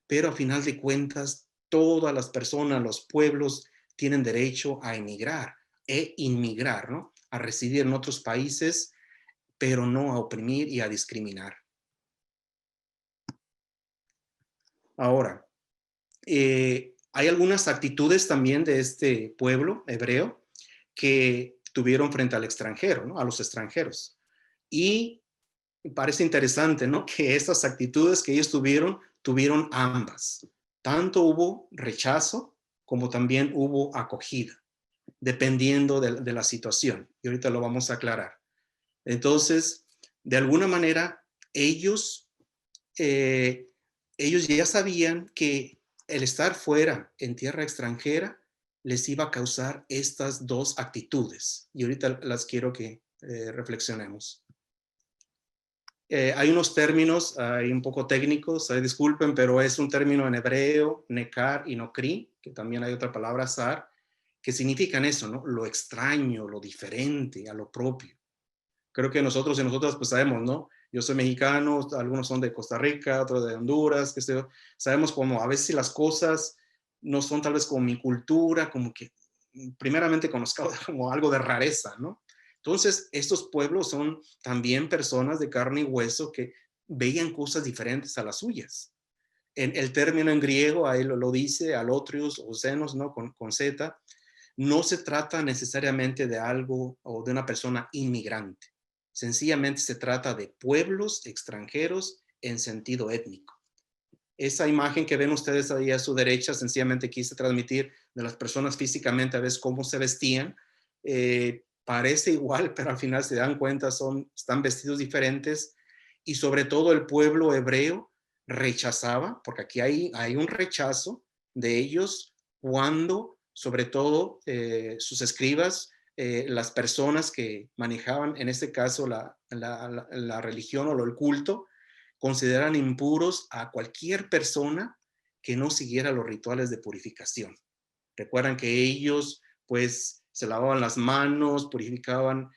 Pero a final de cuentas, todas las personas, los pueblos tienen derecho a emigrar e inmigrar, ¿no? A residir en otros países, pero no a oprimir y a discriminar. Ahora, hay algunas actitudes también de este pueblo hebreo que tuvieron frente al extranjero, ¿no? A los extranjeros. Y parece interesante, ¿no? Que estas actitudes que ellos tuvieron ambas. Tanto hubo rechazo como también hubo acogida, dependiendo de la situación. Y ahorita lo vamos a aclarar. Entonces, de alguna manera, eh, ellos ya sabían que el estar fuera en tierra extranjera les iba a causar estas dos actitudes. Y ahorita las quiero que reflexionemos. Hay unos términos hay un poco técnicos, disculpen, pero es un término en hebreo, nekar y nokri, que también hay otra palabra, zar, que significan eso, ¿no? Lo extraño, lo diferente, a lo propio. Creo que nosotros y nosotras pues sabemos, ¿no? Yo soy mexicano, algunos son de Costa Rica, otros de Honduras, que sé yo. Sabemos como a veces las cosas no son tal vez como mi cultura, como que primeramente conozco como algo de rareza, ¿no? Entonces, estos pueblos son también personas de carne y hueso que veían cosas diferentes a las suyas. El término en griego, ahí lo dice, alotrius o xenos, ¿no? Con Z, no se trata necesariamente de algo o de una persona inmigrante. Sencillamente se trata de pueblos extranjeros en sentido étnico. Esa imagen que ven ustedes ahí a su derecha, sencillamente quise transmitir de las personas físicamente a ver cómo se vestían. Parece igual, pero al final se dan cuenta, están vestidos diferentes y sobre todo el pueblo hebreo rechazaba, porque aquí hay un rechazo de ellos cuando, sobre todo, sus escribas, las personas que manejaban, en este caso, la religión o el culto, consideran impuros a cualquier persona que no siguiera los rituales de purificación. Recuerdan que ellos pues se lavaban las manos, purificaban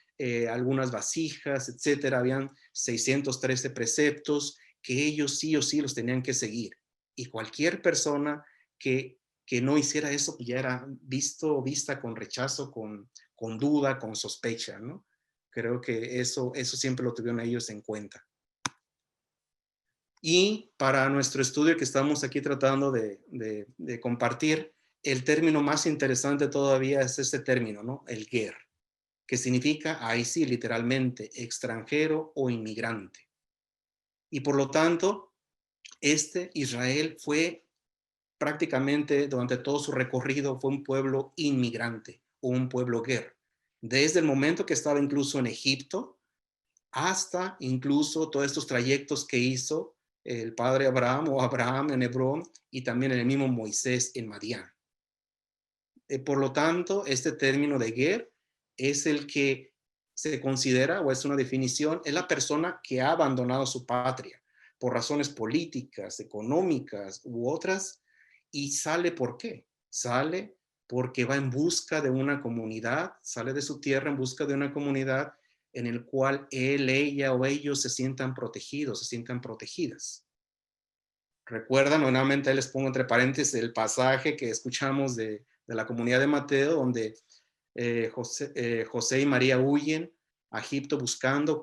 algunas vasijas, etcétera. Habían 613 preceptos que ellos sí o sí los tenían que seguir. Y cualquier persona que no hiciera eso pues ya era visto o vista con rechazo, con duda, con sospecha, ¿no? Creo que eso siempre lo tuvieron ellos en cuenta. Y para nuestro estudio que estamos aquí tratando de compartir, el término más interesante todavía es este término, ¿no? El ger, que significa, ahí sí, literalmente, extranjero o inmigrante. Y por lo tanto, Israel fue prácticamente durante todo su recorrido, fue un pueblo inmigrante o un pueblo ger. Desde el momento que estaba incluso en Egipto, hasta incluso todos estos trayectos que hizo el padre Abraham o Abraham en Hebrón y también el mismo Moisés en Madián. Por lo tanto, este término de ger es el que se considera, o es una definición, es la persona que ha abandonado su patria por razones políticas, económicas u otras, y sale ¿por qué? Sale porque va en busca de una comunidad, sale de su tierra en busca de una comunidad en el cual él, ella o ellos se sientan protegidos, se sientan protegidas. Recuerdan, nuevamente les pongo entre paréntesis el pasaje que escuchamos de la comunidad de Mateo, donde José y María huyen a Egipto buscando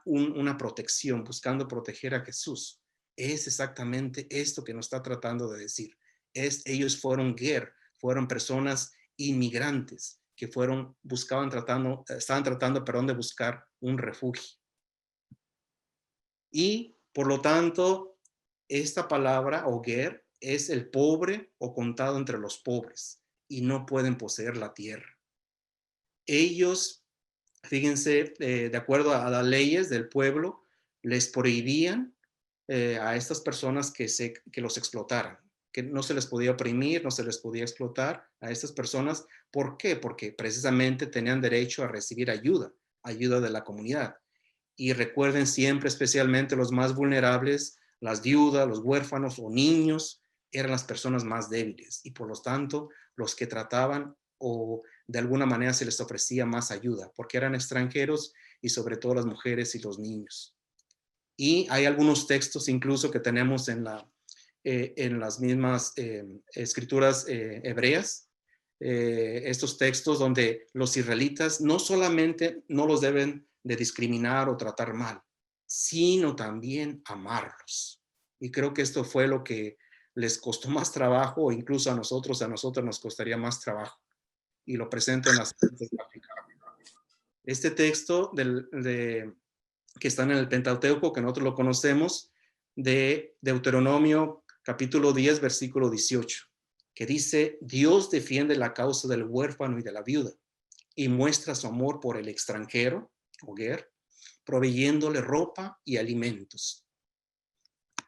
una protección, buscando proteger a Jesús. Es exactamente esto que nos está tratando de decir. Ellos fueron fueron personas inmigrantes que estaban tratando, perdón, de buscar un refugio. Y por lo tanto, esta palabra, hoguer, es el pobre o contado entre los pobres y no pueden poseer la tierra. Ellos, fíjense, de acuerdo a las leyes del pueblo, les prohibían a estas personas que los explotaran, que no se les podía oprimir, no se les podía explotar a estas personas. ¿Por qué? Porque precisamente tenían derecho a recibir ayuda, ayuda de la comunidad. Y recuerden siempre, especialmente los más vulnerables, las viudas, los huérfanos o niños, eran las personas más débiles y por lo tanto los que trataban o de alguna manera se les ofrecía más ayuda porque eran extranjeros y sobre todo las mujeres y los niños. Y hay algunos textos incluso que tenemos en las mismas escrituras hebreas, estos textos donde los israelitas no solamente no los deben de discriminar o tratar mal, sino también amarlos. Y creo que esto fue lo que les costó más trabajo, o incluso a nosotros nos costaría más trabajo. Y lo presento en las gráficas. Este texto que está en el Pentateuco, que nosotros lo conocemos, de Deuteronomio capítulo 10, versículo 18, que dice: Dios defiende la causa del huérfano y de la viuda y muestra su amor por el extranjero, hoguer, proveyéndole ropa y alimentos.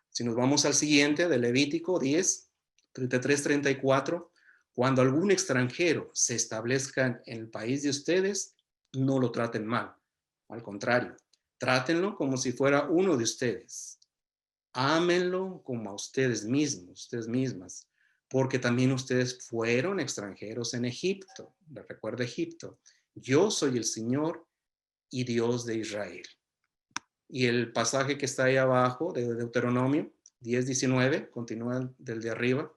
Si nos vamos al siguiente, de Levítico 10, 33, 34, cuando algún extranjero se establezca en el país de ustedes, no lo traten mal. Al contrario, trátenlo como si fuera uno de ustedes. Ámenlo como a ustedes mismos, ustedes mismas, porque también ustedes fueron extranjeros en Egipto. Recuerda Egipto. Yo soy el Señor y Dios de Israel. Y el pasaje que está ahí abajo de Deuteronomio 10:19, continúa del de arriba.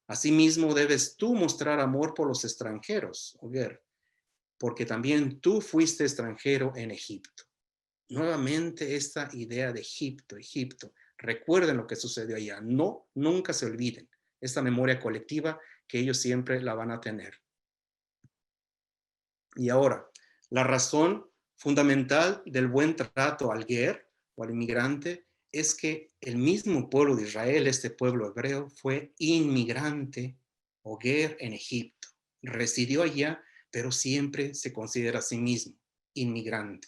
Asimismo debes tú mostrar amor por los extranjeros, Oguer, porque también tú fuiste extranjero en Egipto. Nuevamente esta idea de Egipto, Egipto. Recuerden lo que sucedió allá. No, nunca se olviden esta memoria colectiva que ellos siempre la van a tener. Y ahora, la razón fundamental del buen trato al ger o al inmigrante es que el mismo pueblo de Israel, este pueblo hebreo, fue inmigrante o ger en Egipto. Residió allá, pero siempre se considera a sí mismo inmigrante.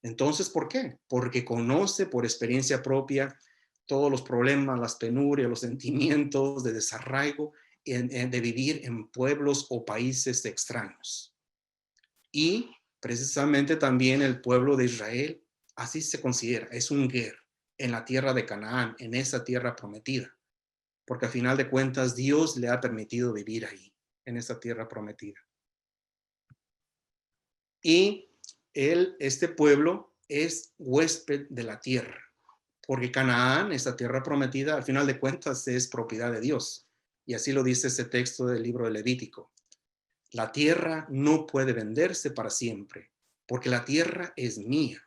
Entonces, ¿por qué? Porque conoce por experiencia propia todos los problemas, las penurias, los sentimientos de desarraigo, de vivir en pueblos o países extraños. Y precisamente también el pueblo de Israel, así se considera, es un ger en la tierra de Canaán, en esa tierra prometida, porque a final de cuentas Dios le ha permitido vivir ahí, en esa tierra prometida. Y este pueblo es huésped de la tierra, porque Canaán, esta tierra prometida, al final de cuentas es propiedad de Dios. Y así lo dice ese texto del libro de Levítico. La tierra no puede venderse para siempre, porque la tierra es mía,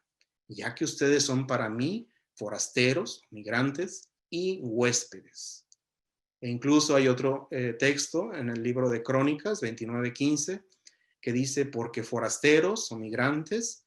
ya que ustedes son para mí forasteros, migrantes y huéspedes. E incluso hay otro texto en el libro de Crónicas 29:15 que dice: porque forasteros o migrantes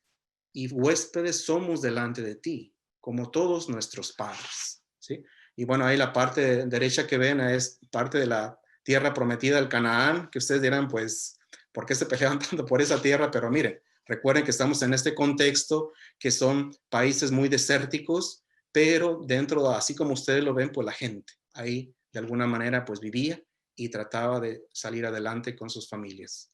y huéspedes somos delante de ti, como todos nuestros padres. ¿Sí? Y bueno, ahí la parte derecha que ven es parte de la tierra prometida del Canaán, que ustedes dirán, pues, ¿por qué se peleaban tanto por esa tierra? Pero miren, recuerden que estamos en este contexto que son países muy desérticos, pero dentro, así como ustedes lo ven, pues la gente ahí de alguna manera pues vivía y trataba de salir adelante con sus familias.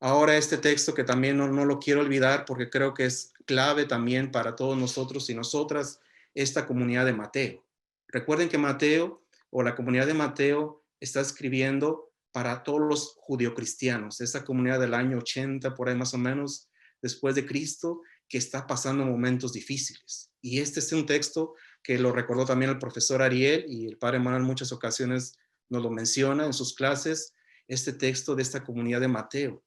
Ahora este texto que también no lo quiero olvidar porque creo que es clave también para todos nosotros y nosotras, esta comunidad de Mateo. Recuerden que Mateo o la comunidad de Mateo está escribiendo para todos los judeocristianos, esa comunidad del año 80, por ahí más o menos, después de Cristo, que está pasando momentos difíciles. Y este es un texto que lo recordó también el profesor Ariel y el padre Manuel en muchas ocasiones nos lo menciona en sus clases, este texto de esta comunidad de Mateo.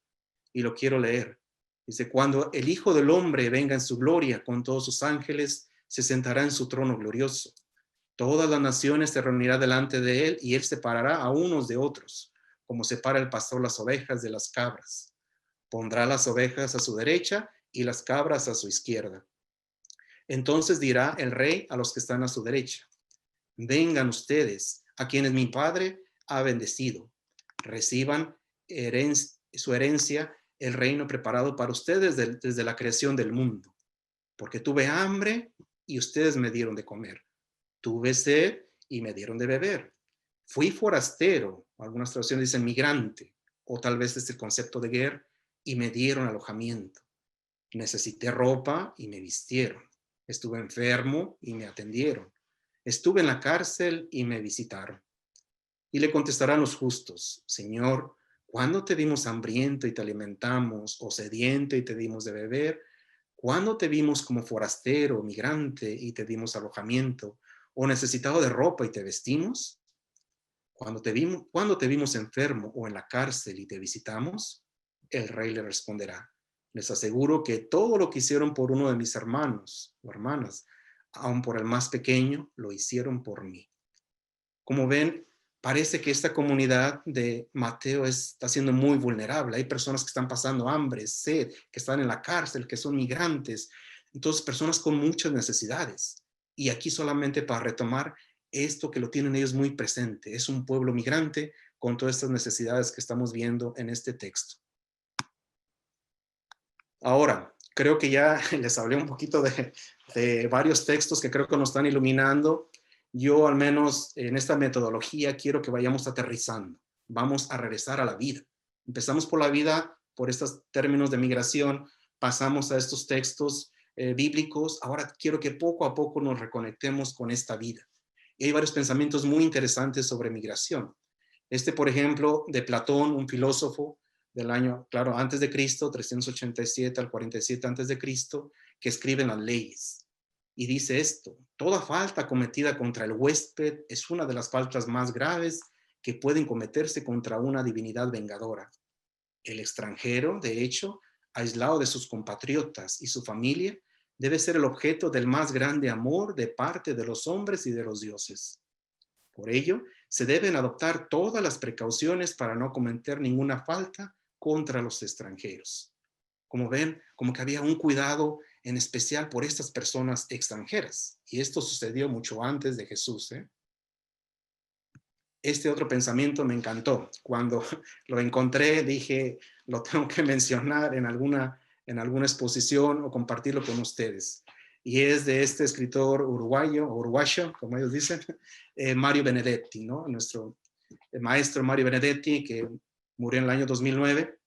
Y lo quiero leer. Dice: cuando el Hijo del Hombre venga en su gloria con todos sus ángeles, se sentará en su trono glorioso. Todas las naciones se reunirán delante de él y él separará a unos de otros, como separa el pastor las ovejas de las cabras. Pondrá las ovejas a su derecha y las cabras a su izquierda. Entonces dirá el rey a los que están a su derecha: vengan ustedes, a quienes mi Padre ha bendecido. Reciban su herencia, el reino preparado para ustedes desde la creación del mundo. Porque tuve hambre y ustedes me dieron de comer. Tuve sed y me dieron de beber. Fui forastero, algunas traducciones dicen migrante, o tal vez es el concepto de guerra, y me dieron alojamiento. Necesité ropa y me vistieron. Estuve enfermo y me atendieron. Estuve en la cárcel y me visitaron. Y le contestarán los justos, Señor, ¿cuándo te vimos hambriento y te alimentamos, o sediento y te dimos de beber? ¿Cuándo te vimos como forastero, migrante y te dimos alojamiento, o necesitado de ropa y te vestimos? ¿Cuándo te vimos enfermo o en la cárcel y te visitamos? El rey le responderá, les aseguro que todo lo que hicieron por uno de mis hermanos o hermanas, aun por el más pequeño, lo hicieron por mí. Como ven, parece que esta comunidad de Mateo está siendo muy vulnerable. Hay personas que están pasando hambre, sed, que están en la cárcel, que son migrantes. Entonces, personas con muchas necesidades. Y aquí solamente para retomar esto que lo tienen ellos muy presente. Es un pueblo migrante con todas estas necesidades que estamos viendo en este texto. Ahora, creo que ya les hablé un poquito de varios textos que creo que nos están iluminando. Yo al menos en esta metodología quiero que vayamos aterrizando. Vamos a regresar a la vida. Empezamos por la vida, por estos términos de migración, pasamos a estos textos bíblicos. Ahora quiero que poco a poco nos reconectemos con esta vida. Y hay varios pensamientos muy interesantes sobre migración. Este, por ejemplo, de Platón, un filósofo del año, claro, antes de Cristo, 387 al 47 antes de Cristo, que escribe las leyes. Y dice esto, toda falta cometida contra el huésped es una de las faltas más graves que pueden cometerse contra una divinidad vengadora. El extranjero, de hecho, aislado de sus compatriotas y su familia, debe ser el objeto del más grande amor de parte de los hombres y de los dioses. Por ello, se deben adoptar todas las precauciones para no cometer ninguna falta contra los extranjeros. Como ven, como que había un cuidado en especial por estas personas extranjeras. Y esto sucedió mucho antes de Jesús. Este otro pensamiento me encantó. Cuando lo encontré, dije, lo tengo que mencionar en alguna exposición o compartirlo con ustedes. Y es de este escritor uruguayo, o uruguayo, como ellos dicen, Mario Benedetti, ¿no? Nuestro maestro Mario Benedetti, que murió en el año 2009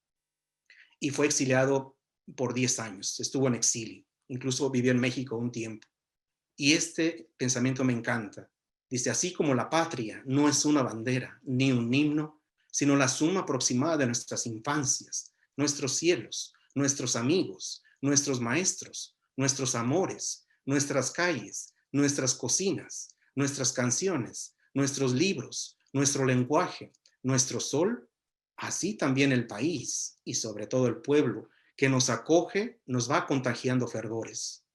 y fue exiliado por 10 años. Estuvo en exilio. Incluso vivió en México un tiempo. Y este pensamiento me encanta. Dice, así como la patria no es una bandera ni un himno, sino la suma aproximada de nuestras infancias, nuestros cielos, nuestros amigos, nuestros maestros, nuestros amores, nuestras calles, nuestras cocinas, nuestras canciones, nuestros libros, nuestro lenguaje, nuestro sol, así también el país y sobre todo el pueblo que nos acoge nos va contagiando fervores.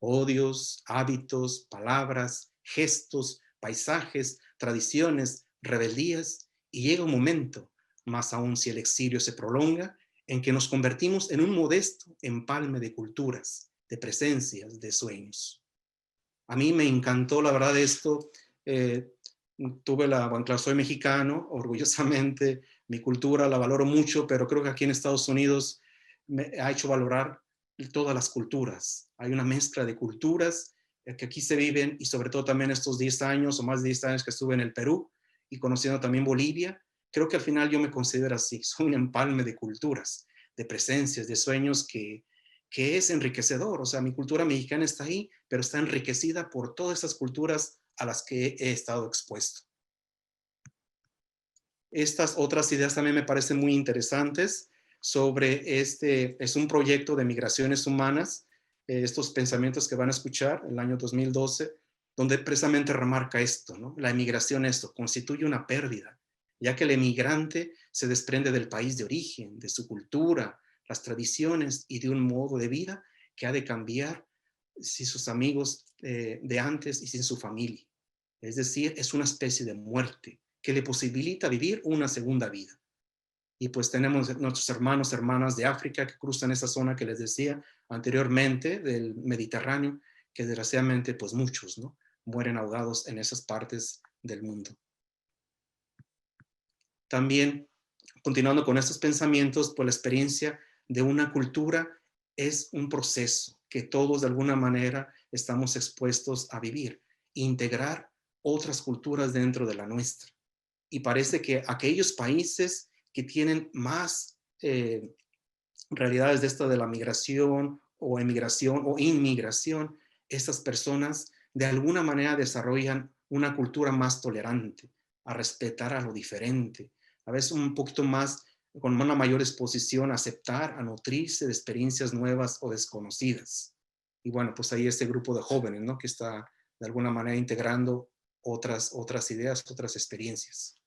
Odios, hábitos, palabras, gestos, paisajes, tradiciones, rebeldías, y llega un momento, más aún si el exilio se prolonga, en que nos convertimos en un modesto empalme de culturas, de presencias, de sueños. A mí me encantó, la verdad, esto. Bueno, claro, soy mexicano, orgullosamente, mi cultura la valoro mucho, pero creo que aquí en Estados Unidos me ha hecho valorar todas las culturas. Hay una mezcla de culturas que aquí se viven y sobre todo también estos 10 años o más de 10 años que estuve en el Perú y conociendo también Bolivia, creo que al final yo me considero así, soy un empalme de culturas, de presencias, de sueños que es enriquecedor. O sea, mi cultura mexicana está ahí, pero está enriquecida por todas esas culturas a las que he estado expuesto. Estas otras ideas también me parecen muy interesantes sobre es un proyecto de migraciones humanas, estos pensamientos que van a escuchar en el año 2012, donde precisamente remarca esto, ¿no? La emigración, esto, constituye una pérdida, ya que el emigrante se desprende del país de origen, de su cultura, las tradiciones y de un modo de vida que ha de cambiar sin sus amigos de antes y sin su familia. Es decir, es una especie de muerte que le posibilita vivir una segunda vida. Y pues tenemos nuestros hermanos, hermanas de África que cruzan esa zona que les decía anteriormente del Mediterráneo, que desgraciadamente pues muchos, ¿no?, mueren ahogados en esas partes del mundo. También continuando con estos pensamientos, pues la experiencia de una cultura es un proceso que todos de alguna manera estamos expuestos a vivir, integrar otras culturas dentro de la nuestra. Y parece que aquellos países que tienen más realidades de esta de la migración o emigración o inmigración, estas personas de alguna manera desarrollan una cultura más tolerante, a respetar a lo diferente, a veces un poquito más, con una mayor exposición a aceptar, a nutrirse de experiencias nuevas o desconocidas. Y bueno, pues ahí este grupo de jóvenes, ¿no? Que está de alguna manera integrando otras ideas, otras experiencias.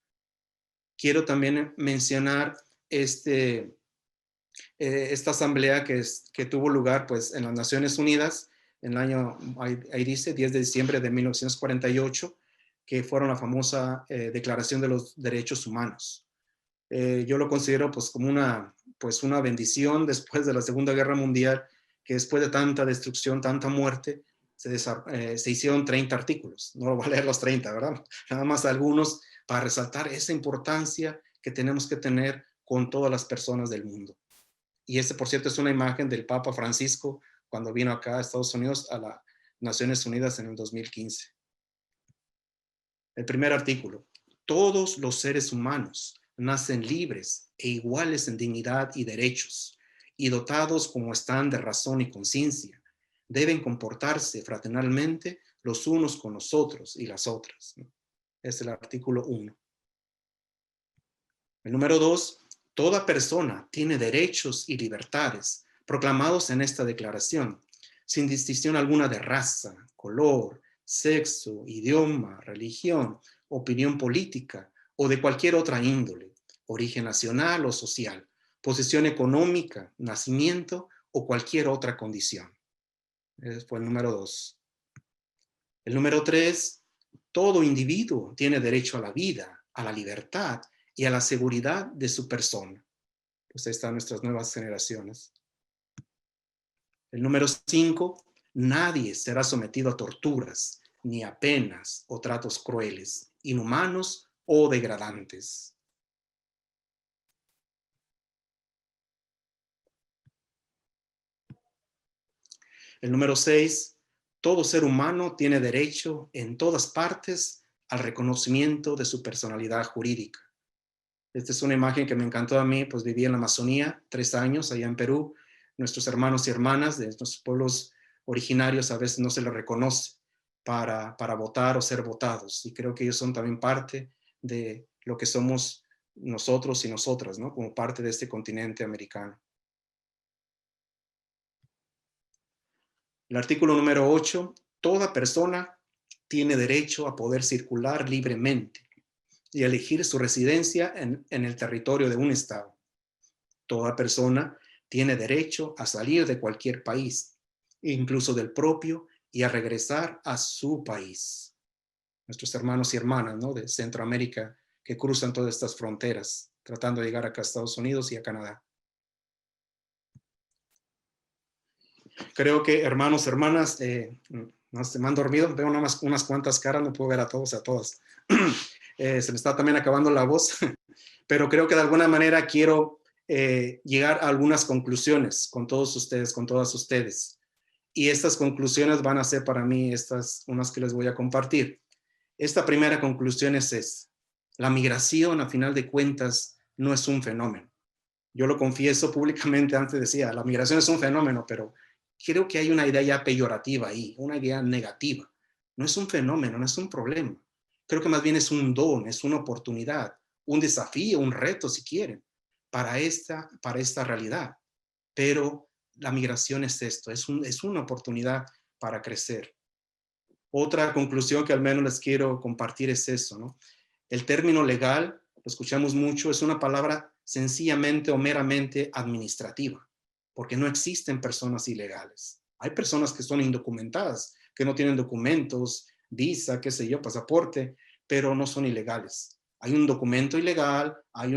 Quiero también mencionar esta asamblea que tuvo lugar pues, en las Naciones Unidas en el año, ahí dice, 10 de diciembre de 1948, que fueron la famosa Declaración de los Derechos Humanos. Yo lo considero pues, como una bendición después de la Segunda Guerra Mundial, que después de tanta destrucción, tanta muerte, se hicieron 30 artículos. No lo voy a leer los 30, ¿verdad? Nada más algunos para resaltar esa importancia que tenemos que tener con todas las personas del mundo. Y por cierto, es una imagen del Papa Francisco cuando vino acá a Estados Unidos a las Naciones Unidas en el 2015. El primer artículo. Todos los seres humanos nacen libres e iguales en dignidad y derechos, y dotados como están de razón y conciencia. Deben comportarse fraternalmente los unos con los otros y las otras. Es el artículo 1. El número 2. Toda persona tiene derechos y libertades proclamados en esta declaración, sin distinción alguna de raza, color, sexo, idioma, religión, opinión política o de cualquier otra índole, origen nacional o social, posición económica, nacimiento o cualquier otra condición. Ese fue el número 2. El número 3. Todo individuo tiene derecho a la vida, a la libertad y a la seguridad de su persona. Pues ahí están nuestras nuevas generaciones. El número 5, nadie será sometido a torturas, ni a penas o tratos crueles, inhumanos o degradantes. El número 6, todo ser humano tiene derecho en todas partes al reconocimiento de su personalidad jurídica. Esta es una imagen que me encantó a mí, pues viví en la Amazonía 3 años allá en Perú. Nuestros hermanos y hermanas de nuestros pueblos originarios a veces no se les reconoce para votar o ser votados. Y creo que ellos son también parte de lo que somos nosotros y nosotras, ¿no? Como parte de este continente americano. El artículo número 8, toda persona tiene derecho a poder circular libremente y elegir su residencia en el territorio de un estado. Toda persona tiene derecho a salir de cualquier país, incluso del propio, y a regresar a su país. Nuestros hermanos y hermanas, ¿no? De Centroamérica que cruzan todas estas fronteras, tratando de llegar acá a Estados Unidos y a Canadá. Creo que hermanos, hermanas, no se me han dormido, veo unas cuantas caras, no puedo ver a todos, a todas. Se me está también acabando la voz, pero creo que de alguna manera quiero llegar a algunas conclusiones con todos ustedes, con todas ustedes. Y estas conclusiones van a ser para mí unas que les voy a compartir. Esta primera conclusión es la migración, a final de cuentas, no es un fenómeno. Yo lo confieso públicamente, antes decía, la migración es un fenómeno, pero creo que hay una idea ya peyorativa ahí, una idea negativa. No es un fenómeno, no es un problema. Creo que más bien es un don, es una oportunidad, un desafío, un reto, si quieren, para esta realidad. Pero la migración es esto, es una oportunidad para crecer. Otra conclusión que al menos les quiero compartir es eso, ¿no? El término legal, lo escuchamos mucho, es una palabra sencillamente o meramente administrativa, porque no existen personas ilegales. Hay personas que son indocumentadas, que no tienen documentos, visa, qué sé yo, pasaporte, pero no son ilegales. Hay un documento ilegal, hay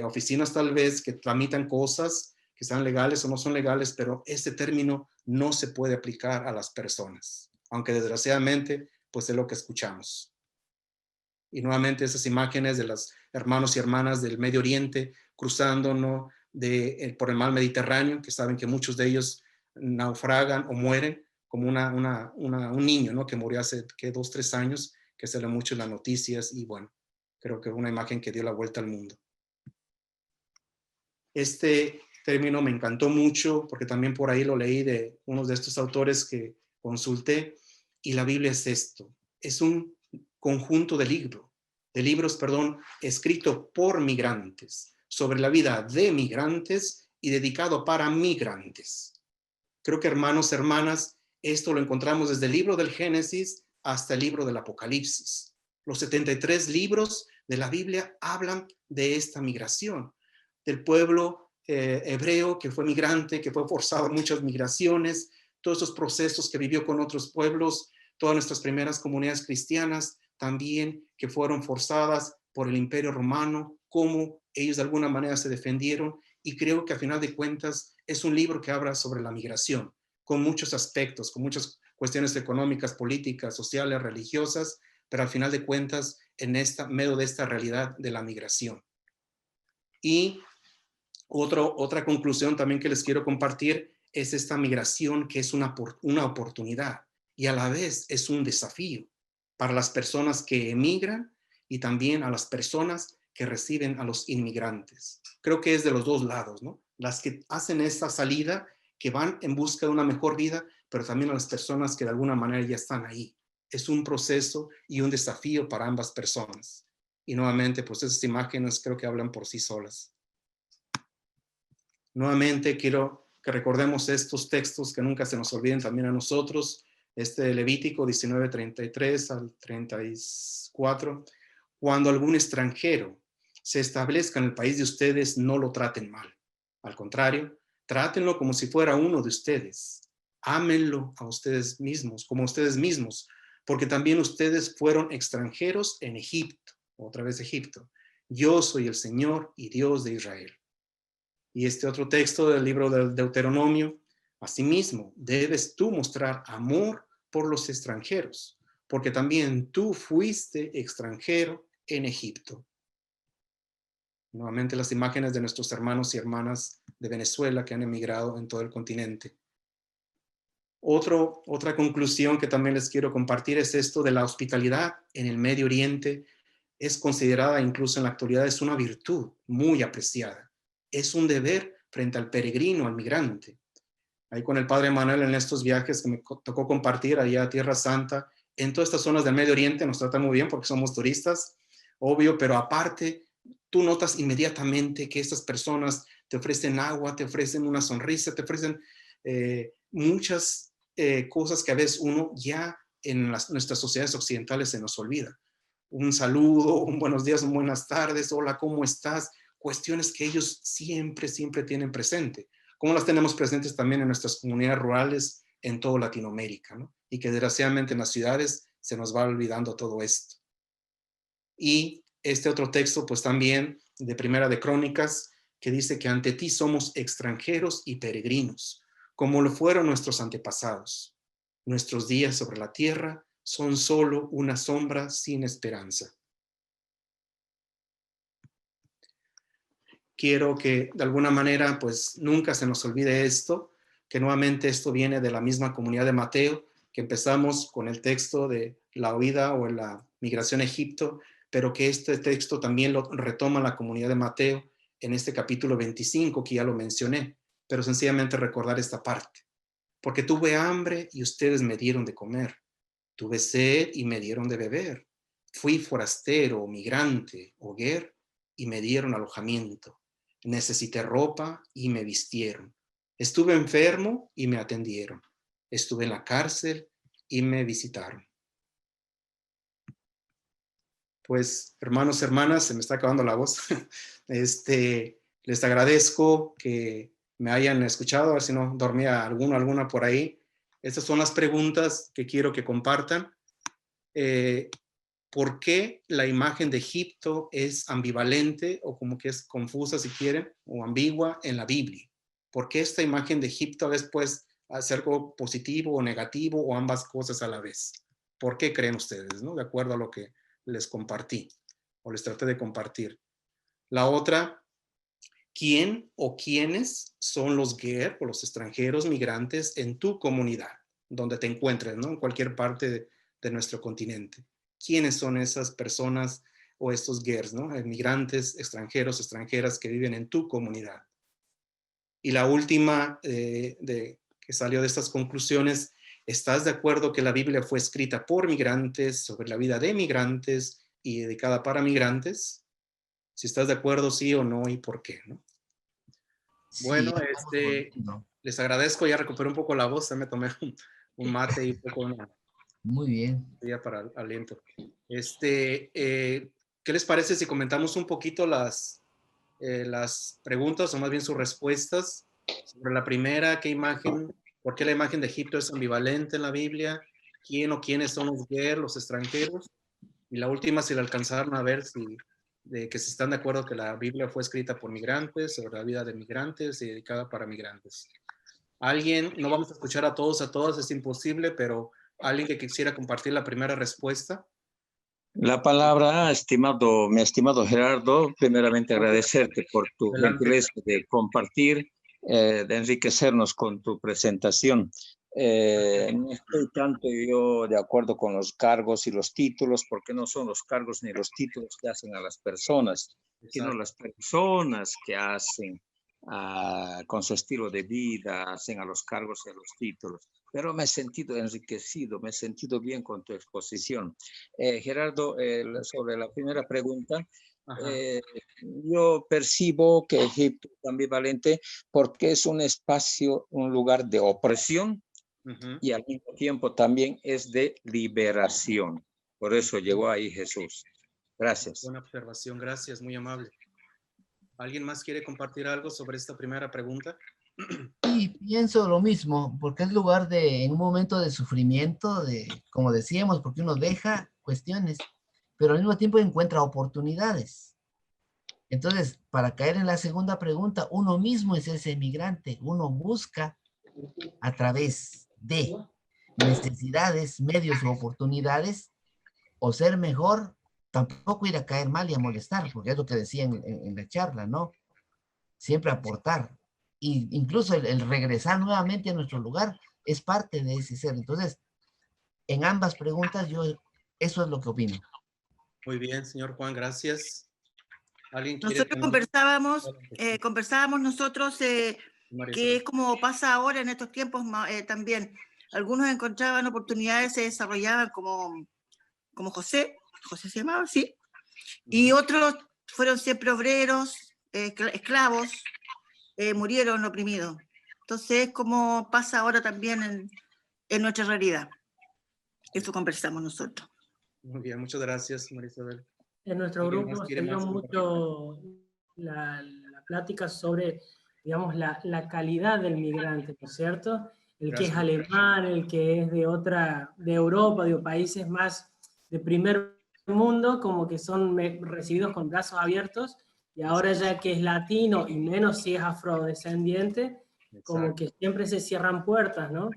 oficinas tal vez que tramitan cosas que sean legales o no son legales, pero este término no se puede aplicar a las personas, aunque desgraciadamente pues es lo que escuchamos. Y nuevamente esas imágenes de los hermanos y hermanas del Medio Oriente cruzando, ¿no?, por el mar Mediterráneo, que saben que muchos de ellos naufragan o mueren, como un niño, ¿no?, que murió hace 2, 3 años, que sale mucho en las noticias, y bueno, creo que una imagen que dio la vuelta al mundo. Este término me encantó mucho porque también por ahí lo leí de uno de estos autores que consulté, y la Biblia es esto, es un conjunto de libros, escrito por migrantes, sobre la vida de migrantes y dedicado para migrantes. Creo que, hermanos, hermanas, esto lo encontramos desde el libro del Génesis hasta el libro del Apocalipsis. Los 73 libros de la Biblia hablan de esta migración, del pueblo hebreo que fue migrante, que fue forzado a muchas migraciones, todos esos procesos que vivió con otros pueblos, todas nuestras primeras comunidades cristianas también que fueron forzadas por el Imperio Romano, cómo ellos de alguna manera se defendieron, y creo que a final de cuentas es un libro que habla sobre la migración, con muchos aspectos, con muchas cuestiones económicas, políticas, sociales, religiosas, pero al final de cuentas en medio de esta realidad de la migración. Y otra conclusión también que les quiero compartir es esta migración, que es una oportunidad y a la vez es un desafío para las personas que emigran y también a las personas que reciben a los inmigrantes. Creo que es de los dos lados, ¿no? Las que hacen esta salida, que van en busca de una mejor vida, pero también a las personas que de alguna manera ya están ahí. Es un proceso y un desafío para ambas personas. Y nuevamente, pues esas imágenes creo que hablan por sí solas. Nuevamente quiero que recordemos estos textos, que nunca se nos olviden también a nosotros. Este Levítico 19:33 al 34. Cuando algún extranjero se establezca en el país de ustedes, no lo traten mal. Al contrario, trátenlo como si fuera uno de ustedes. Ámenlo a ustedes mismos, como a ustedes mismos, porque también ustedes fueron extranjeros en Egipto. Otra vez Egipto. Yo soy el Señor y Dios de Israel. Y este otro texto del libro del Deuteronomio: asimismo, debes tú mostrar amor por los extranjeros, porque también tú fuiste extranjero en Egipto. Nuevamente las imágenes de nuestros hermanos y hermanas de Venezuela que han emigrado en todo el continente. Otra conclusión que también les quiero compartir es esto de la hospitalidad en el Medio Oriente. Es considerada incluso en la actualidad, es una virtud muy apreciada. Es un deber frente al peregrino, al migrante. Ahí con el padre Manuel en estos viajes que me tocó compartir allá a Tierra Santa, en todas estas zonas del Medio Oriente nos tratan muy bien porque somos turistas, obvio, pero aparte tú notas inmediatamente que estas personas te ofrecen agua, te ofrecen una sonrisa, te ofrecen muchas cosas que a veces uno ya en nuestras sociedades occidentales se nos olvida. Un saludo, un buenos días, un buenas tardes, hola, ¿cómo estás? Cuestiones que ellos siempre, siempre tienen presente, como las tenemos presentes también en nuestras comunidades rurales en toda Latinoamérica, ¿no? Y que desgraciadamente en las ciudades se nos va olvidando todo esto. Y este otro texto, pues también de Primera de Crónicas, que dice que ante ti somos extranjeros y peregrinos, como lo fueron nuestros antepasados. Nuestros días sobre la tierra son solo una sombra sin esperanza. Quiero que de alguna manera pues nunca se nos olvide esto, que nuevamente esto viene de la misma comunidad de Mateo, que empezamos con el texto de la huida o la migración a Egipto, pero que este texto también lo retoma la comunidad de Mateo en este capítulo 25, que ya lo mencioné, pero sencillamente recordar esta parte. Porque tuve hambre y ustedes me dieron de comer, tuve sed y me dieron de beber, fui forastero, migrante, hoguer y me dieron alojamiento. Necesité ropa y me vistieron. Estuve enfermo y me atendieron. Estuve en la cárcel y me visitaron. Pues, hermanos, hermanas, se me está acabando la voz. Les agradezco que me hayan escuchado, a ver si no dormía alguna por ahí. Estas son las preguntas que quiero que compartan. ¿Por qué la imagen de Egipto es ambivalente o como que es confusa, si quieren, o ambigua en la Biblia? ¿Por qué esta imagen de Egipto a veces puede ser algo positivo o negativo o ambas cosas a la vez? ¿Por qué creen ustedes, no? De acuerdo a lo que les compartí o les traté de compartir. La otra, ¿quién o quiénes son los ger o los extranjeros migrantes en tu comunidad, donde te encuentres, ¿no? En cualquier parte de nuestro continente? ¿Quiénes son esas personas o estos gers, ¿no? Migrantes, extranjeros, extranjeras que viven en tu comunidad? Y la última que salió de estas conclusiones, ¿estás de acuerdo que la Biblia fue escrita por migrantes, sobre la vida de migrantes y dedicada para migrantes? Si estás de acuerdo, sí o no, y por qué, ¿no? Sí, Bueno, les agradezco, ya recuperé un poco la voz, me tomé un mate y un poco muy bien. día para aliento. ¿Qué les parece si comentamos un poquito las preguntas, o más bien sus respuestas? Sobre la primera, ¿por qué la imagen de Egipto es ambivalente en la Biblia? ¿Quién o quiénes son los ger, los extranjeros? Y la última, si la alcanzaron a ver, que si están de acuerdo que la Biblia fue escrita por migrantes, sobre la vida de migrantes y dedicada para migrantes. Alguien, no vamos a escuchar a todos, a todas, es imposible, pero alguien que quisiera compartir la primera respuesta. La palabra, mi estimado Gerardo, primeramente agradecerte por tu gentileza de compartir, de enriquecernos con tu presentación. No estoy tanto yo de acuerdo con los cargos y los títulos, porque no son los cargos ni los títulos que hacen a las personas, sino las personas que hacen con su estilo de vida, hacen a los cargos y a los títulos. Pero me he sentido enriquecido, me he sentido bien con tu exposición. Gerardo, sobre la primera pregunta, yo percibo que Egipto es ambivalente porque es un espacio, un lugar de opresión y al mismo tiempo también es de liberación. Por eso llegó ahí Jesús. Gracias. Buena observación, gracias, muy amable. ¿Alguien más quiere compartir algo sobre esta primera pregunta? Sí, pienso lo mismo, porque es lugar en un momento de sufrimiento, como decíamos, porque uno deja cuestiones, pero al mismo tiempo encuentra oportunidades. Entonces, para caer en la segunda pregunta, uno mismo es ese migrante, uno busca a través de necesidades, medios u oportunidades, o ser mejor, tampoco ir a caer mal y a molestar, porque es lo que decía en la charla, ¿no? Siempre aportar. Y incluso el regresar nuevamente a nuestro lugar es parte de ese ser. Entonces, en ambas preguntas, eso es lo que opino. Muy bien, señor Juan, gracias. ¿Alguien quiere Nosotros conversábamos nosotros que es como pasa ahora en estos tiempos también. Algunos encontraban oportunidades, se desarrollaban como José se llamaba, sí, y otros fueron siempre obreros, esclavos, murieron oprimidos. Entonces es como pasa ahora también en nuestra realidad. Eso conversamos nosotros. Muy bien, muchas gracias, María Isabel. En nuestro grupo se dio mucho la plática sobre, digamos, la calidad del migrante, ¿no es cierto? El que es alemán, el que es de Europa, de países más de primer mundo, como que son recibidos con brazos abiertos, y ahora ya que es latino, y menos si es afrodescendiente, como que siempre se cierran puertas, ¿no?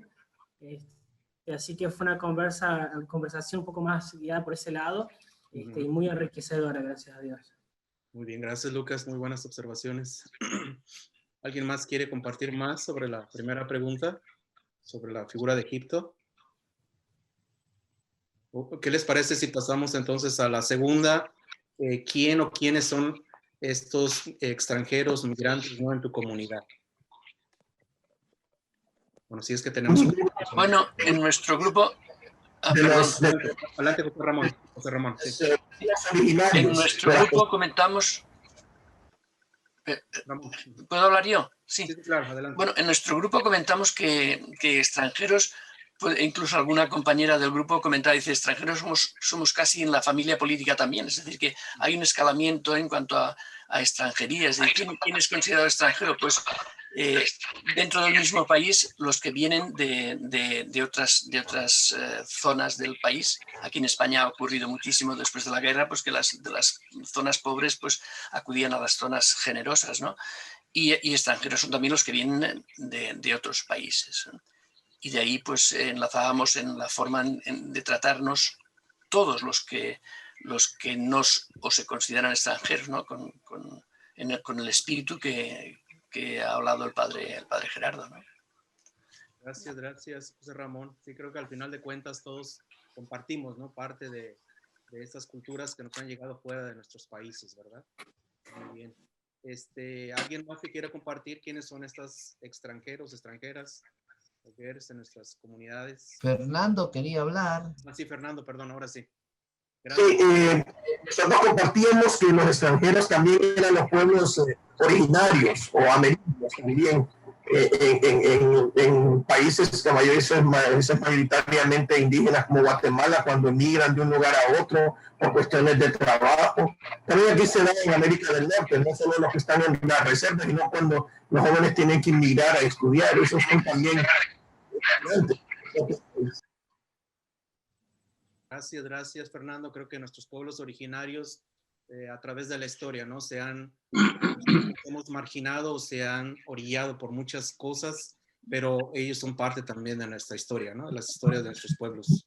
Así que fue una conversación un poco más guiada por ese lado, y muy enriquecedora, gracias a Dios. Muy bien, gracias Lucas, muy buenas observaciones. ¿Alguien más quiere compartir más sobre la primera pregunta, sobre la figura de Egipto? ¿Qué les parece si pasamos entonces a la segunda? ¿Quién o quiénes son estos extranjeros, migrantes, ¿no?, en tu comunidad? Bueno, si es que tenemos... Bueno, en nuestro grupo... Adelante, José Ramón. Sí. En nuestro grupo comentamos... ¿Puedo hablar yo? Sí. Sí, claro, adelante. Bueno, en nuestro grupo comentamos que extranjeros, incluso alguna compañera del grupo comentaba, dice, extranjeros somos casi en la familia política también, es decir, que hay un escalamiento en cuanto a extranjería. Es decir, ¿quién es considerado extranjero? Pues dentro del mismo país, los que vienen de otras zonas del país. Aquí en España ha ocurrido muchísimo después de la guerra, pues que de las zonas pobres pues acudían a las zonas generosas, ¿no? Y extranjeros son también los que vienen de otros países, ¿no? Y de ahí pues enlazábamos en la forma de tratarnos todos los que los que no o se consideran extranjeros, ¿no? con el espíritu que ha hablado el padre Gerardo, ¿no? Gracias, José Ramón. Sí, creo que al final de cuentas todos compartimos, ¿no? Parte de estas culturas que nos han llegado fuera de nuestros países, ¿verdad? Muy bien. ¿Alguien más que quiera compartir quiénes son estos extranjeros, extranjeras, en nuestras comunidades? Fernando quería hablar. Sí, Fernando, perdón, ahora sí. Gracias. Sí, nosotros compartíamos que los extranjeros también eran los pueblos originarios o amerindios también en países que mayoritariamente indígenas como Guatemala, cuando emigran de un lugar a otro por cuestiones de trabajo. También aquí se da en América del Norte, no solo los que están en la reserva, sino cuando los jóvenes tienen que emigrar a estudiar. Esos son también. Gracias, Fernando. Creo que nuestros pueblos originarios, a través de la historia, ¿no? Hemos marginado, se han orillado por muchas cosas, pero ellos son parte también de nuestra historia, ¿no? Las historias de nuestros pueblos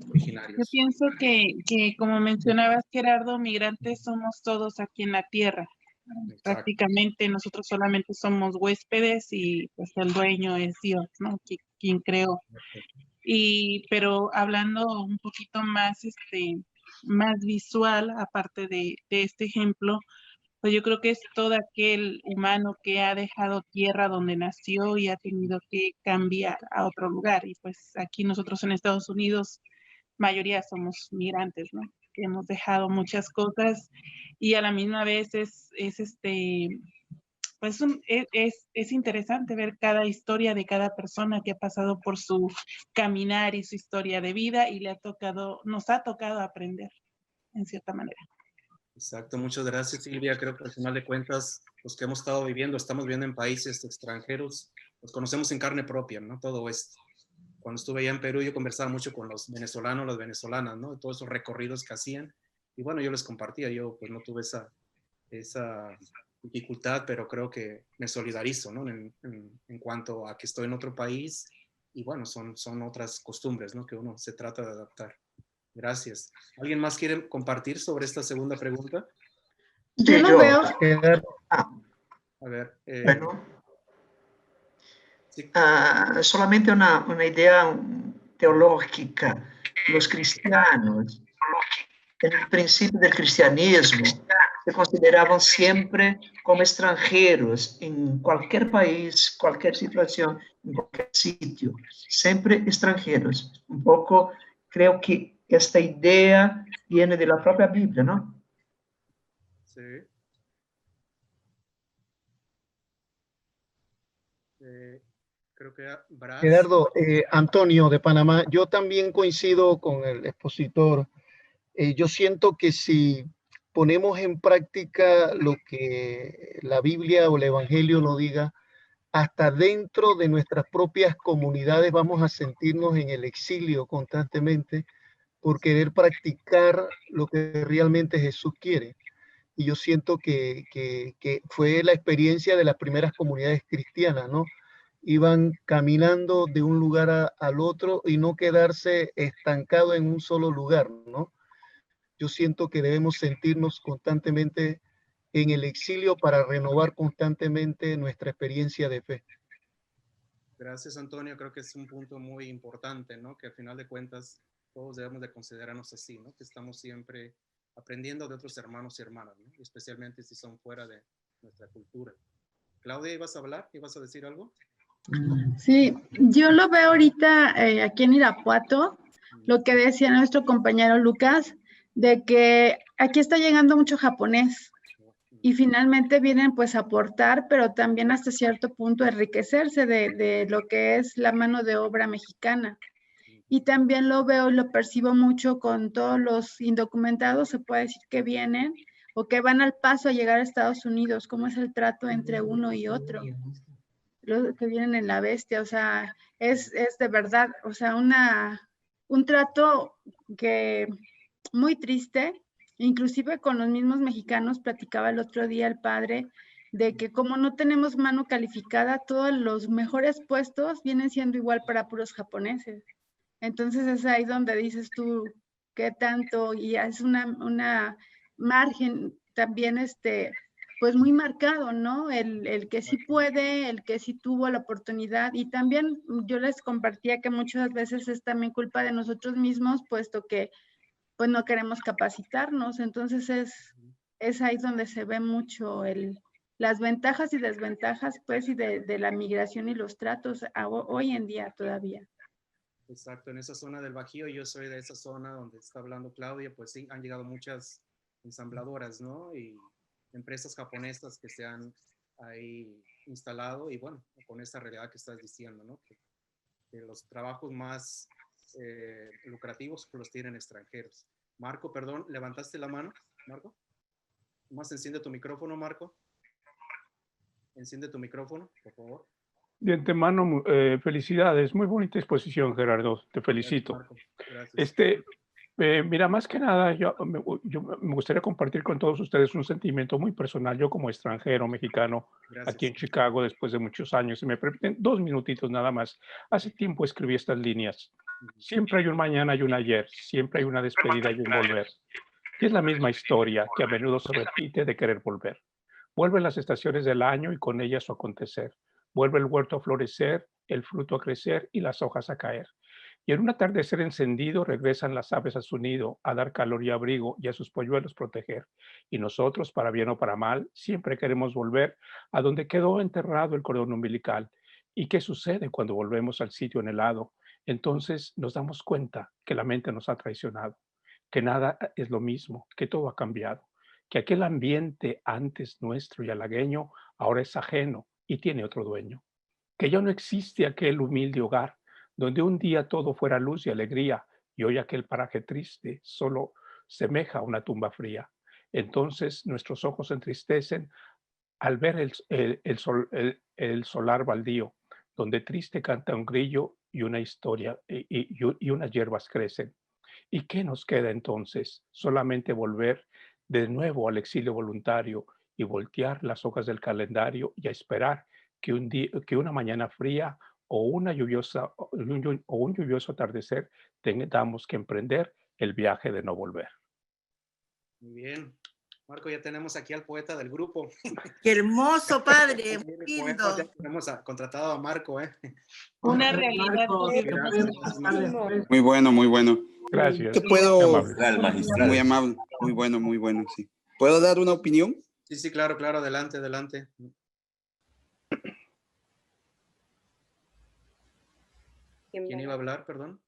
originarios. Yo pienso que como mencionabas, Gerardo, migrantes somos todos aquí en la tierra. Exacto. Prácticamente nosotros solamente somos huéspedes y pues el dueño es Dios, ¿no? Quien creó. Pero hablando un poquito más, más visual, aparte de este ejemplo, pues yo creo que es todo aquel humano que ha dejado tierra donde nació y ha tenido que cambiar a otro lugar. Y pues aquí nosotros en Estados Unidos, mayoría somos migrantes, ¿no? Que hemos dejado muchas cosas y a la misma vez pues es interesante ver cada historia de cada persona que ha pasado por su caminar y su historia de vida y nos ha tocado aprender en cierta manera. Exacto, muchas gracias, Silvia. Creo que al final de cuentas, los que hemos estado estamos viviendo en países extranjeros, los conocemos en carne propia, ¿no? Todo esto. Cuando estuve allá en Perú, yo conversaba mucho con los venezolanos, las venezolanas, ¿no? Todos esos recorridos que hacían. Y bueno, yo les compartía, yo pues no tuve esa dificultad, pero creo que me solidarizo, ¿no? En cuanto a que estoy en otro país y bueno, son otras costumbres, ¿no? Que uno se trata de adaptar. Gracias. ¿Alguien más quiere compartir sobre esta segunda pregunta? Yo lo veo. A ver. Bueno. Sí. Solamente una idea teológica. Los cristianos, en el principio del cristianismo, se consideraban siempre como extranjeros en cualquier país, cualquier situación, en cualquier sitio. Siempre extranjeros. Un poco, creo que esta idea viene de la propia Biblia, ¿no? Sí. Creo que Gerardo, Antonio de Panamá, yo también coincido con el expositor. Yo siento que si ponemos en práctica lo que la Biblia o el Evangelio nos diga, hasta dentro de nuestras propias comunidades vamos a sentirnos en el exilio constantemente por querer practicar lo que realmente Jesús quiere. Y yo siento que fue la experiencia de las primeras comunidades cristianas, ¿no? Iban caminando de un lugar al otro y no quedarse estancado en un solo lugar, ¿no? Yo siento que debemos sentirnos constantemente en el exilio para renovar constantemente nuestra experiencia de fe. Gracias, Antonio. Creo que es un punto muy importante, ¿no? Que al final de cuentas todos debemos de considerarnos así, ¿no? Que estamos siempre aprendiendo de otros hermanos y hermanas, ¿no? Especialmente si son fuera de nuestra cultura. Claudia, ¿ibas a hablar? ¿Ibas a decir algo? Sí, yo lo veo ahorita aquí en Irapuato, lo que decía nuestro compañero Lucas, de que aquí está llegando mucho japonés y finalmente vienen pues a aportar, pero también hasta cierto punto enriquecerse de lo que es la mano de obra mexicana. Y también lo veo y lo percibo mucho con todos los indocumentados, se puede decir que vienen o que van al paso a llegar a Estados Unidos, cómo es el trato entre uno y otro. Los que vienen en la bestia, o sea, es de verdad, o sea, un trato que muy triste, inclusive con los mismos mexicanos, platicaba el otro día el padre, de que como no tenemos mano calificada, todos los mejores puestos vienen siendo igual para puros japoneses. Entonces es ahí donde dices tú, qué tanto, y es una margen también, pues muy marcado, ¿no? El que sí puede, el que sí tuvo la oportunidad, y también yo les compartía que muchas veces es también culpa de nosotros mismos, puesto que pues no queremos capacitarnos, entonces es ahí donde se ve mucho las ventajas y desventajas, pues, y de la migración y los tratos hoy en día todavía. Exacto, en esa zona del Bajío, yo soy de esa zona donde está hablando Claudia, pues sí, han llegado muchas ensambladoras, ¿no? Y empresas japonesas que se han ahí instalado, y bueno, con esta realidad que estás diciendo, ¿no? Que los trabajos más lucrativos los tienen extranjeros. Marco, perdón, ¿levantaste la mano, Marco? Más enciende tu micrófono, Marco. Enciende tu micrófono, por favor. De antemano, felicidades. Muy bonita exposición, Gerardo. Te felicito. Gracias, Marco. Gracias. Mira, más que nada, yo me gustaría compartir con todos ustedes un sentimiento muy personal. Yo como extranjero mexicano, aquí en Chicago, después de muchos años, si me permiten 2 minutitos nada más. Hace tiempo escribí estas líneas. Siempre hay un mañana y un ayer. Siempre hay una despedida y un volver. Y es la misma historia que a menudo se repite de querer volver. Vuelven las estaciones del año y con ellas su acontecer. Vuelve el huerto a florecer, el fruto a crecer y las hojas a caer. Y en un atardecer encendido regresan las aves a su nido, a dar calor y abrigo y a sus polluelos proteger. Y nosotros, para bien o para mal, siempre queremos volver a donde quedó enterrado el cordón umbilical. ¿Y qué sucede cuando volvemos al sitio anhelado? Entonces nos damos cuenta que la mente nos ha traicionado, que nada es lo mismo, que todo ha cambiado, que aquel ambiente antes nuestro y halagueño ahora es ajeno y tiene otro dueño, que ya no existe aquel humilde hogar donde un día todo fuera luz y alegría y hoy aquel paraje triste solo semeja a una tumba fría. Entonces nuestros ojos se entristecen al ver el solar baldío, donde triste canta un grillo y una historia y unas hierbas crecen. ¿Y qué nos queda entonces? Solamente volver de nuevo al exilio voluntario y voltear las hojas del calendario y a esperar que una mañana fría o un lluvioso atardecer tengamos que emprender el viaje de no volver. Muy bien. Marco, ya tenemos aquí al poeta del grupo. ¡Qué hermoso, padre! Muy lindo. Ya tenemos contratado a Marco, ¿eh? Una realidad. Muy bueno, muy bueno. Gracias. ¿Qué puedo? Magistral. Muy amable, muy bueno, sí. ¿Puedo dar una opinión? Sí, claro, adelante. ¿Quién iba a hablar, perdón?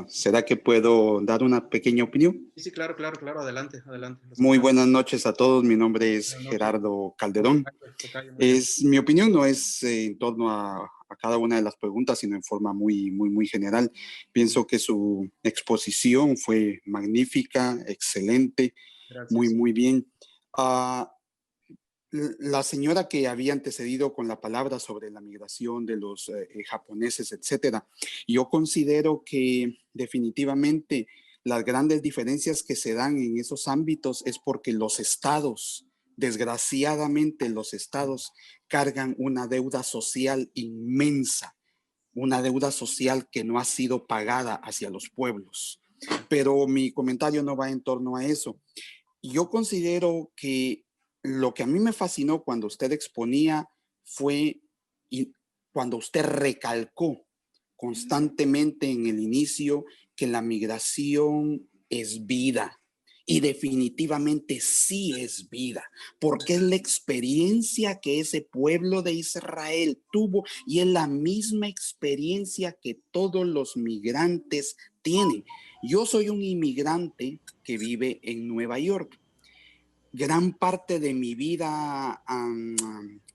¿Será que puedo dar una pequeña opinión? Sí, claro, adelante. Muy buenas noches a todos, mi nombre es Gerardo Calderón. Mi opinión no es en torno a cada una de las preguntas, sino en forma muy general. Pienso que su exposición fue magnífica, excelente, muy bien. La señora que había antecedido con la palabra sobre la migración de los japoneses, etcétera, yo considero que definitivamente las grandes diferencias que se dan en esos ámbitos es porque los estados, desgraciadamente los estados, cargan una deuda social inmensa, una deuda social que no ha sido pagada hacia los pueblos. Pero mi comentario no va en torno a eso. Yo considero que lo que a mí me fascinó cuando usted exponía fue cuando usted recalcó constantemente en el inicio que la migración es vida. Y definitivamente sí es vida, porque es la experiencia que ese pueblo de Israel tuvo y es la misma experiencia que todos los migrantes tienen. Yo soy un inmigrante que vive en Nueva York. Gran parte de mi vida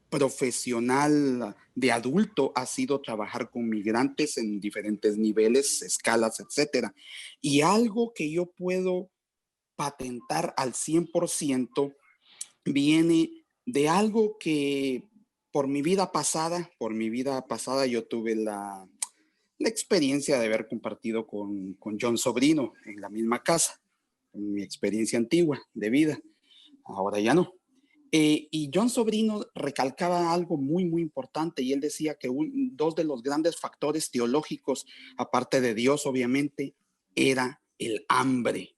profesional de adulto ha sido trabajar con migrantes en diferentes niveles, escalas, etcétera. Y algo que yo puedo patentar al 100% viene de algo que por mi vida pasada yo tuve la experiencia de haber compartido con John Sobrino en la misma casa, en mi experiencia antigua de vida. Ahora ya no. Y John Sobrino recalcaba algo muy importante y él decía que dos de los grandes factores teológicos, aparte de Dios obviamente, era el hambre.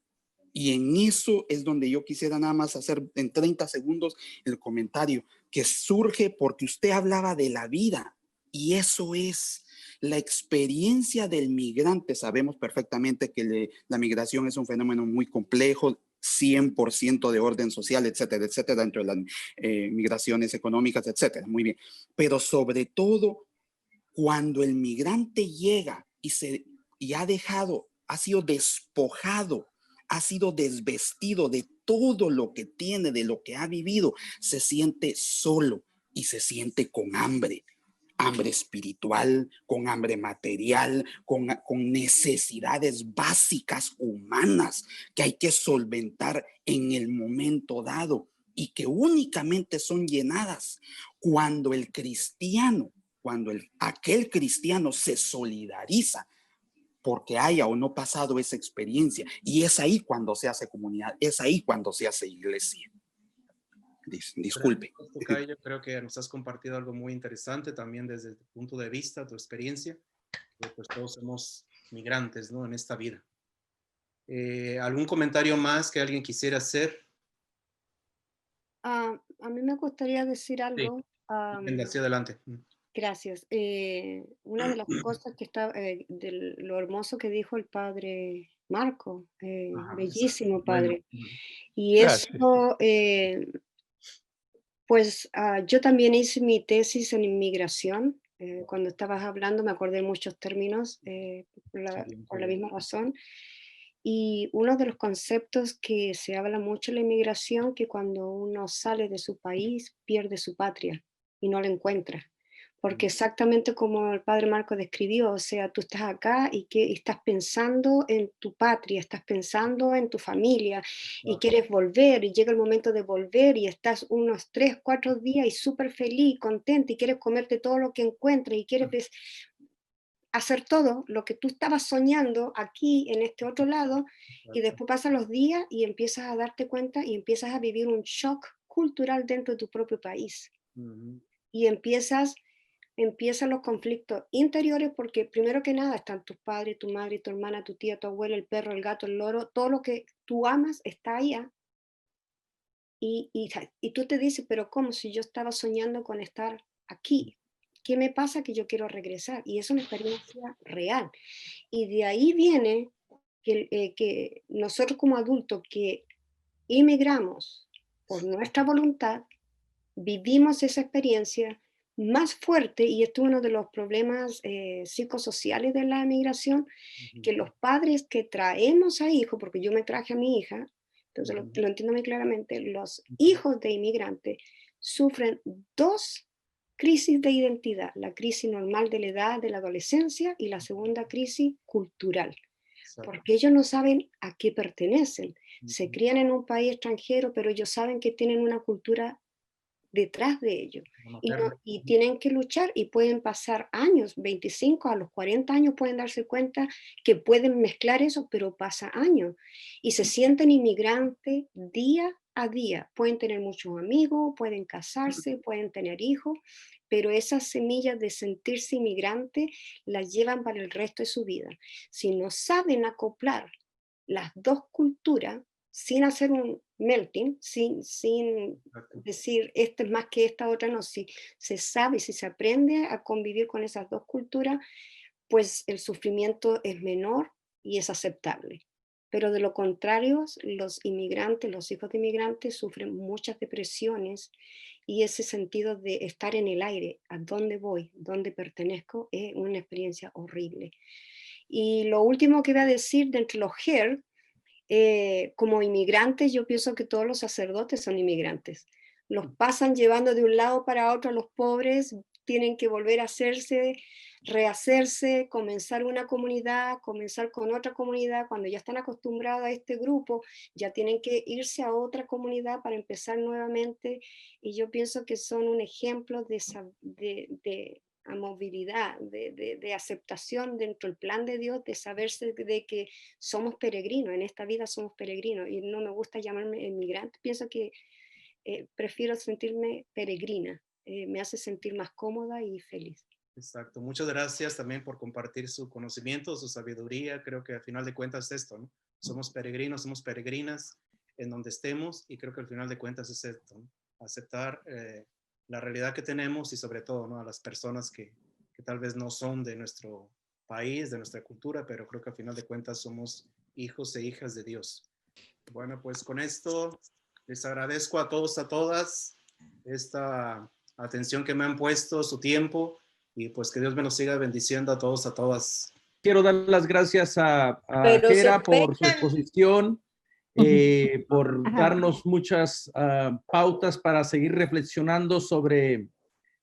Y en eso es donde yo quisiera nada más hacer en 30 segundos el comentario que surge porque usted hablaba de la vida, y eso es la experiencia del migrante. Sabemos perfectamente que la migración es un fenómeno muy complejo, 100% de orden social, etcétera, etcétera, dentro de las migraciones económicas, etcétera. Muy bien. Pero sobre todo, cuando el migrante llega y ha sido despojado, ha sido desvestido de todo lo que tiene, de lo que ha vivido, se siente solo y se siente con hambre. Hambre espiritual, con hambre material, con necesidades básicas humanas que hay que solventar en el momento dado y que únicamente son llenadas cuando el cristiano, aquel cristiano se solidariza porque haya o no pasado esa experiencia. Y es ahí cuando se hace comunidad, es ahí cuando se hace iglesia. Disculpe. Yo creo que nos has compartido algo muy interesante también desde tu punto de vista, tu experiencia, que pues todos somos migrantes, ¿no? En esta vida. ¿Algún comentario más que alguien quisiera hacer? A mí me gustaría decir algo. Sí. Hacia adelante. Gracias. Una de las cosas que está, de lo hermoso que dijo el padre Marco, bellísimo padre. Y eso, pues yo también hice mi tesis en inmigración. Cuando estabas hablando me acordé de muchos términos por la misma razón. Y uno de los conceptos que se habla mucho en la inmigración, que cuando uno sale de su país pierde su patria y no la encuentra. Porque exactamente como el padre Marco describió, o sea, tú estás acá y que estás pensando en tu patria, estás pensando en tu familia y quieres volver y llega el momento de volver y estás unos 3, 4 días y súper feliz, contento y quieres comerte todo lo que encuentres y quieres hacer todo lo que tú estabas soñando aquí en este otro lado y después pasan los días y empiezas a darte cuenta y empiezas a vivir un shock cultural dentro de tu propio país. Y empiezan los conflictos interiores porque primero que nada están tus padres, tu madre, tu hermana, tu tía, tu abuela, el perro, el gato, el loro, todo lo que tú amas está allá. Y tú te dices, pero ¿cómo si yo estaba soñando con estar aquí? ¿Qué me pasa que yo quiero regresar? Y es una experiencia real. Y de ahí viene que nosotros como adultos que inmigramos por nuestra voluntad, vivimos esa experiencia más fuerte, y esto es uno de los problemas psicosociales de la migración, que los padres que traemos a hijos, porque yo me traje a mi hija, entonces lo entiendo muy claramente, los hijos de inmigrantes sufren 2 crisis de identidad, la crisis normal de la edad, de la adolescencia, y la segunda crisis cultural, porque ellos no saben a qué pertenecen, se crían en un país extranjero, pero ellos saben que tienen una cultura detrás de ellos y tienen que luchar y pueden pasar años, 25 a los 40 años pueden darse cuenta que pueden mezclar eso, pero pasa años y se sienten inmigrantes día a día, pueden tener muchos amigos, pueden casarse, pueden tener hijos, pero esas semillas de sentirse inmigrante las llevan para el resto de su vida. Si no saben acoplar las 2 culturas, sin hacer un melting, sin decir esta es más que esta otra, no, si se sabe, si se aprende a convivir con esas 2 culturas, pues el sufrimiento es menor y es aceptable. Pero de lo contrario, los inmigrantes, los hijos de inmigrantes sufren muchas depresiones y ese sentido de estar en el aire, a dónde voy, dónde pertenezco, es una experiencia horrible. Y lo último que voy a decir de entre los HER, como inmigrantes, yo pienso que todos los sacerdotes son inmigrantes. Los pasan llevando de un lado para otro a los pobres, tienen que volver a hacerse, rehacerse, comenzar una comunidad, comenzar con otra comunidad. Cuando ya están acostumbrados a este grupo, ya tienen que irse a otra comunidad para empezar nuevamente. Y yo pienso que son un ejemplo de movilidad, de aceptación dentro del plan de Dios, de saberse de que somos peregrinos, en esta vida somos peregrinos, y no me gusta llamarme inmigrante, pienso que prefiero sentirme peregrina, me hace sentir más cómoda y feliz. Exacto. Muchas gracias también por compartir su conocimiento, su sabiduría. Creo que al final de cuentas es esto, ¿no? Somos peregrinos, somos peregrinas en donde estemos, y creo que al final de cuentas es esto, ¿no? Aceptar la realidad que tenemos, y sobre todo, ¿no? A las personas que tal vez no son de nuestro país, de nuestra cultura, pero creo que al final de cuentas somos hijos e hijas de Dios. Bueno, pues con esto les agradezco a todos, a todas, esta atención que me han puesto, su tiempo, y pues que Dios me los siga bendiciendo a todos, a todas. Quiero dar las gracias a Jera por su exposición, por darnos muchas pautas para seguir reflexionando sobre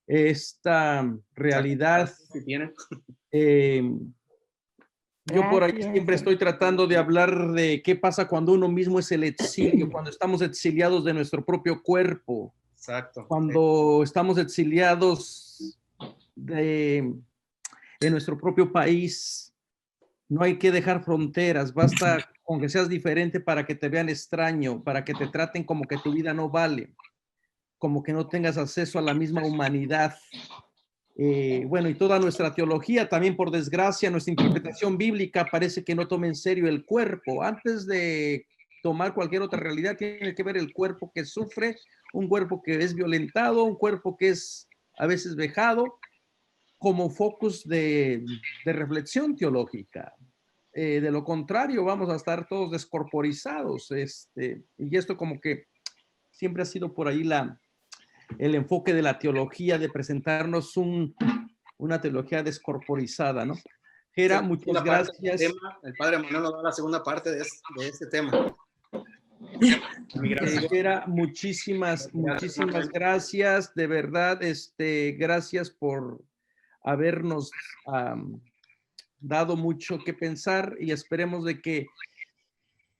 esta realidad. Yo por ahí siempre estoy tratando de hablar de qué pasa cuando uno mismo es el exilio, cuando estamos exiliados de nuestro propio cuerpo. Exacto. Cuando estamos exiliados de nuestro propio país. No hay que dejar fronteras, basta con que seas diferente para que te vean extraño, para que te traten como que tu vida no vale, como que no tengas acceso a la misma humanidad. Bueno, y toda nuestra teología, también por desgracia, nuestra interpretación bíblica parece que no toma en serio el cuerpo. Antes de tomar cualquier otra realidad, tiene que ver el cuerpo que sufre, un cuerpo que es violentado, un cuerpo que es a veces vejado, como focus de reflexión teológica. De lo contrario, vamos a estar todos descorporizados. Y esto como que siempre ha sido por ahí el enfoque de la teología, de presentarnos una teología descorporizada, ¿no? Jera, muchas gracias. El padre Manuel nos da la segunda parte de este tema. Jera, muchísimas gracias, de verdad, gracias por habernos dado mucho que pensar, y esperemos de que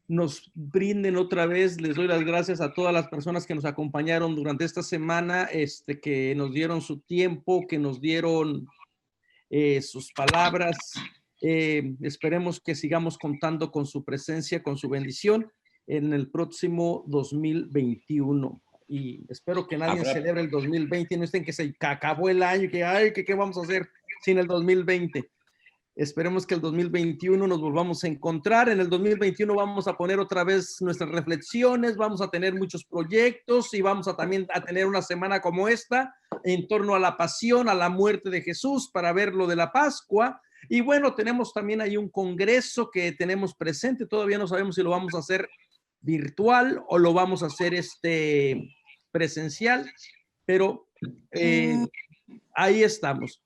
nos brinden otra vez. Les doy las gracias a todas las personas que nos acompañaron durante esta semana, que nos dieron su tiempo, que nos dieron sus palabras. Esperemos que sigamos contando con su presencia, con su bendición en el próximo 2021. Y espero que nadie celebre el 2020 y no estén que se acabó el año, que ¿qué vamos a hacer sin el 2020? Esperemos que el 2021 nos volvamos a encontrar. En el 2021 vamos a poner otra vez nuestras reflexiones, vamos a tener muchos proyectos, y vamos también a tener una semana como esta en torno a la pasión, a la muerte de Jesús, para ver lo de la Pascua. Y bueno, tenemos también ahí un congreso que tenemos presente. Todavía no sabemos si lo vamos a hacer virtual o lo vamos a hacer presencial, pero ahí estamos.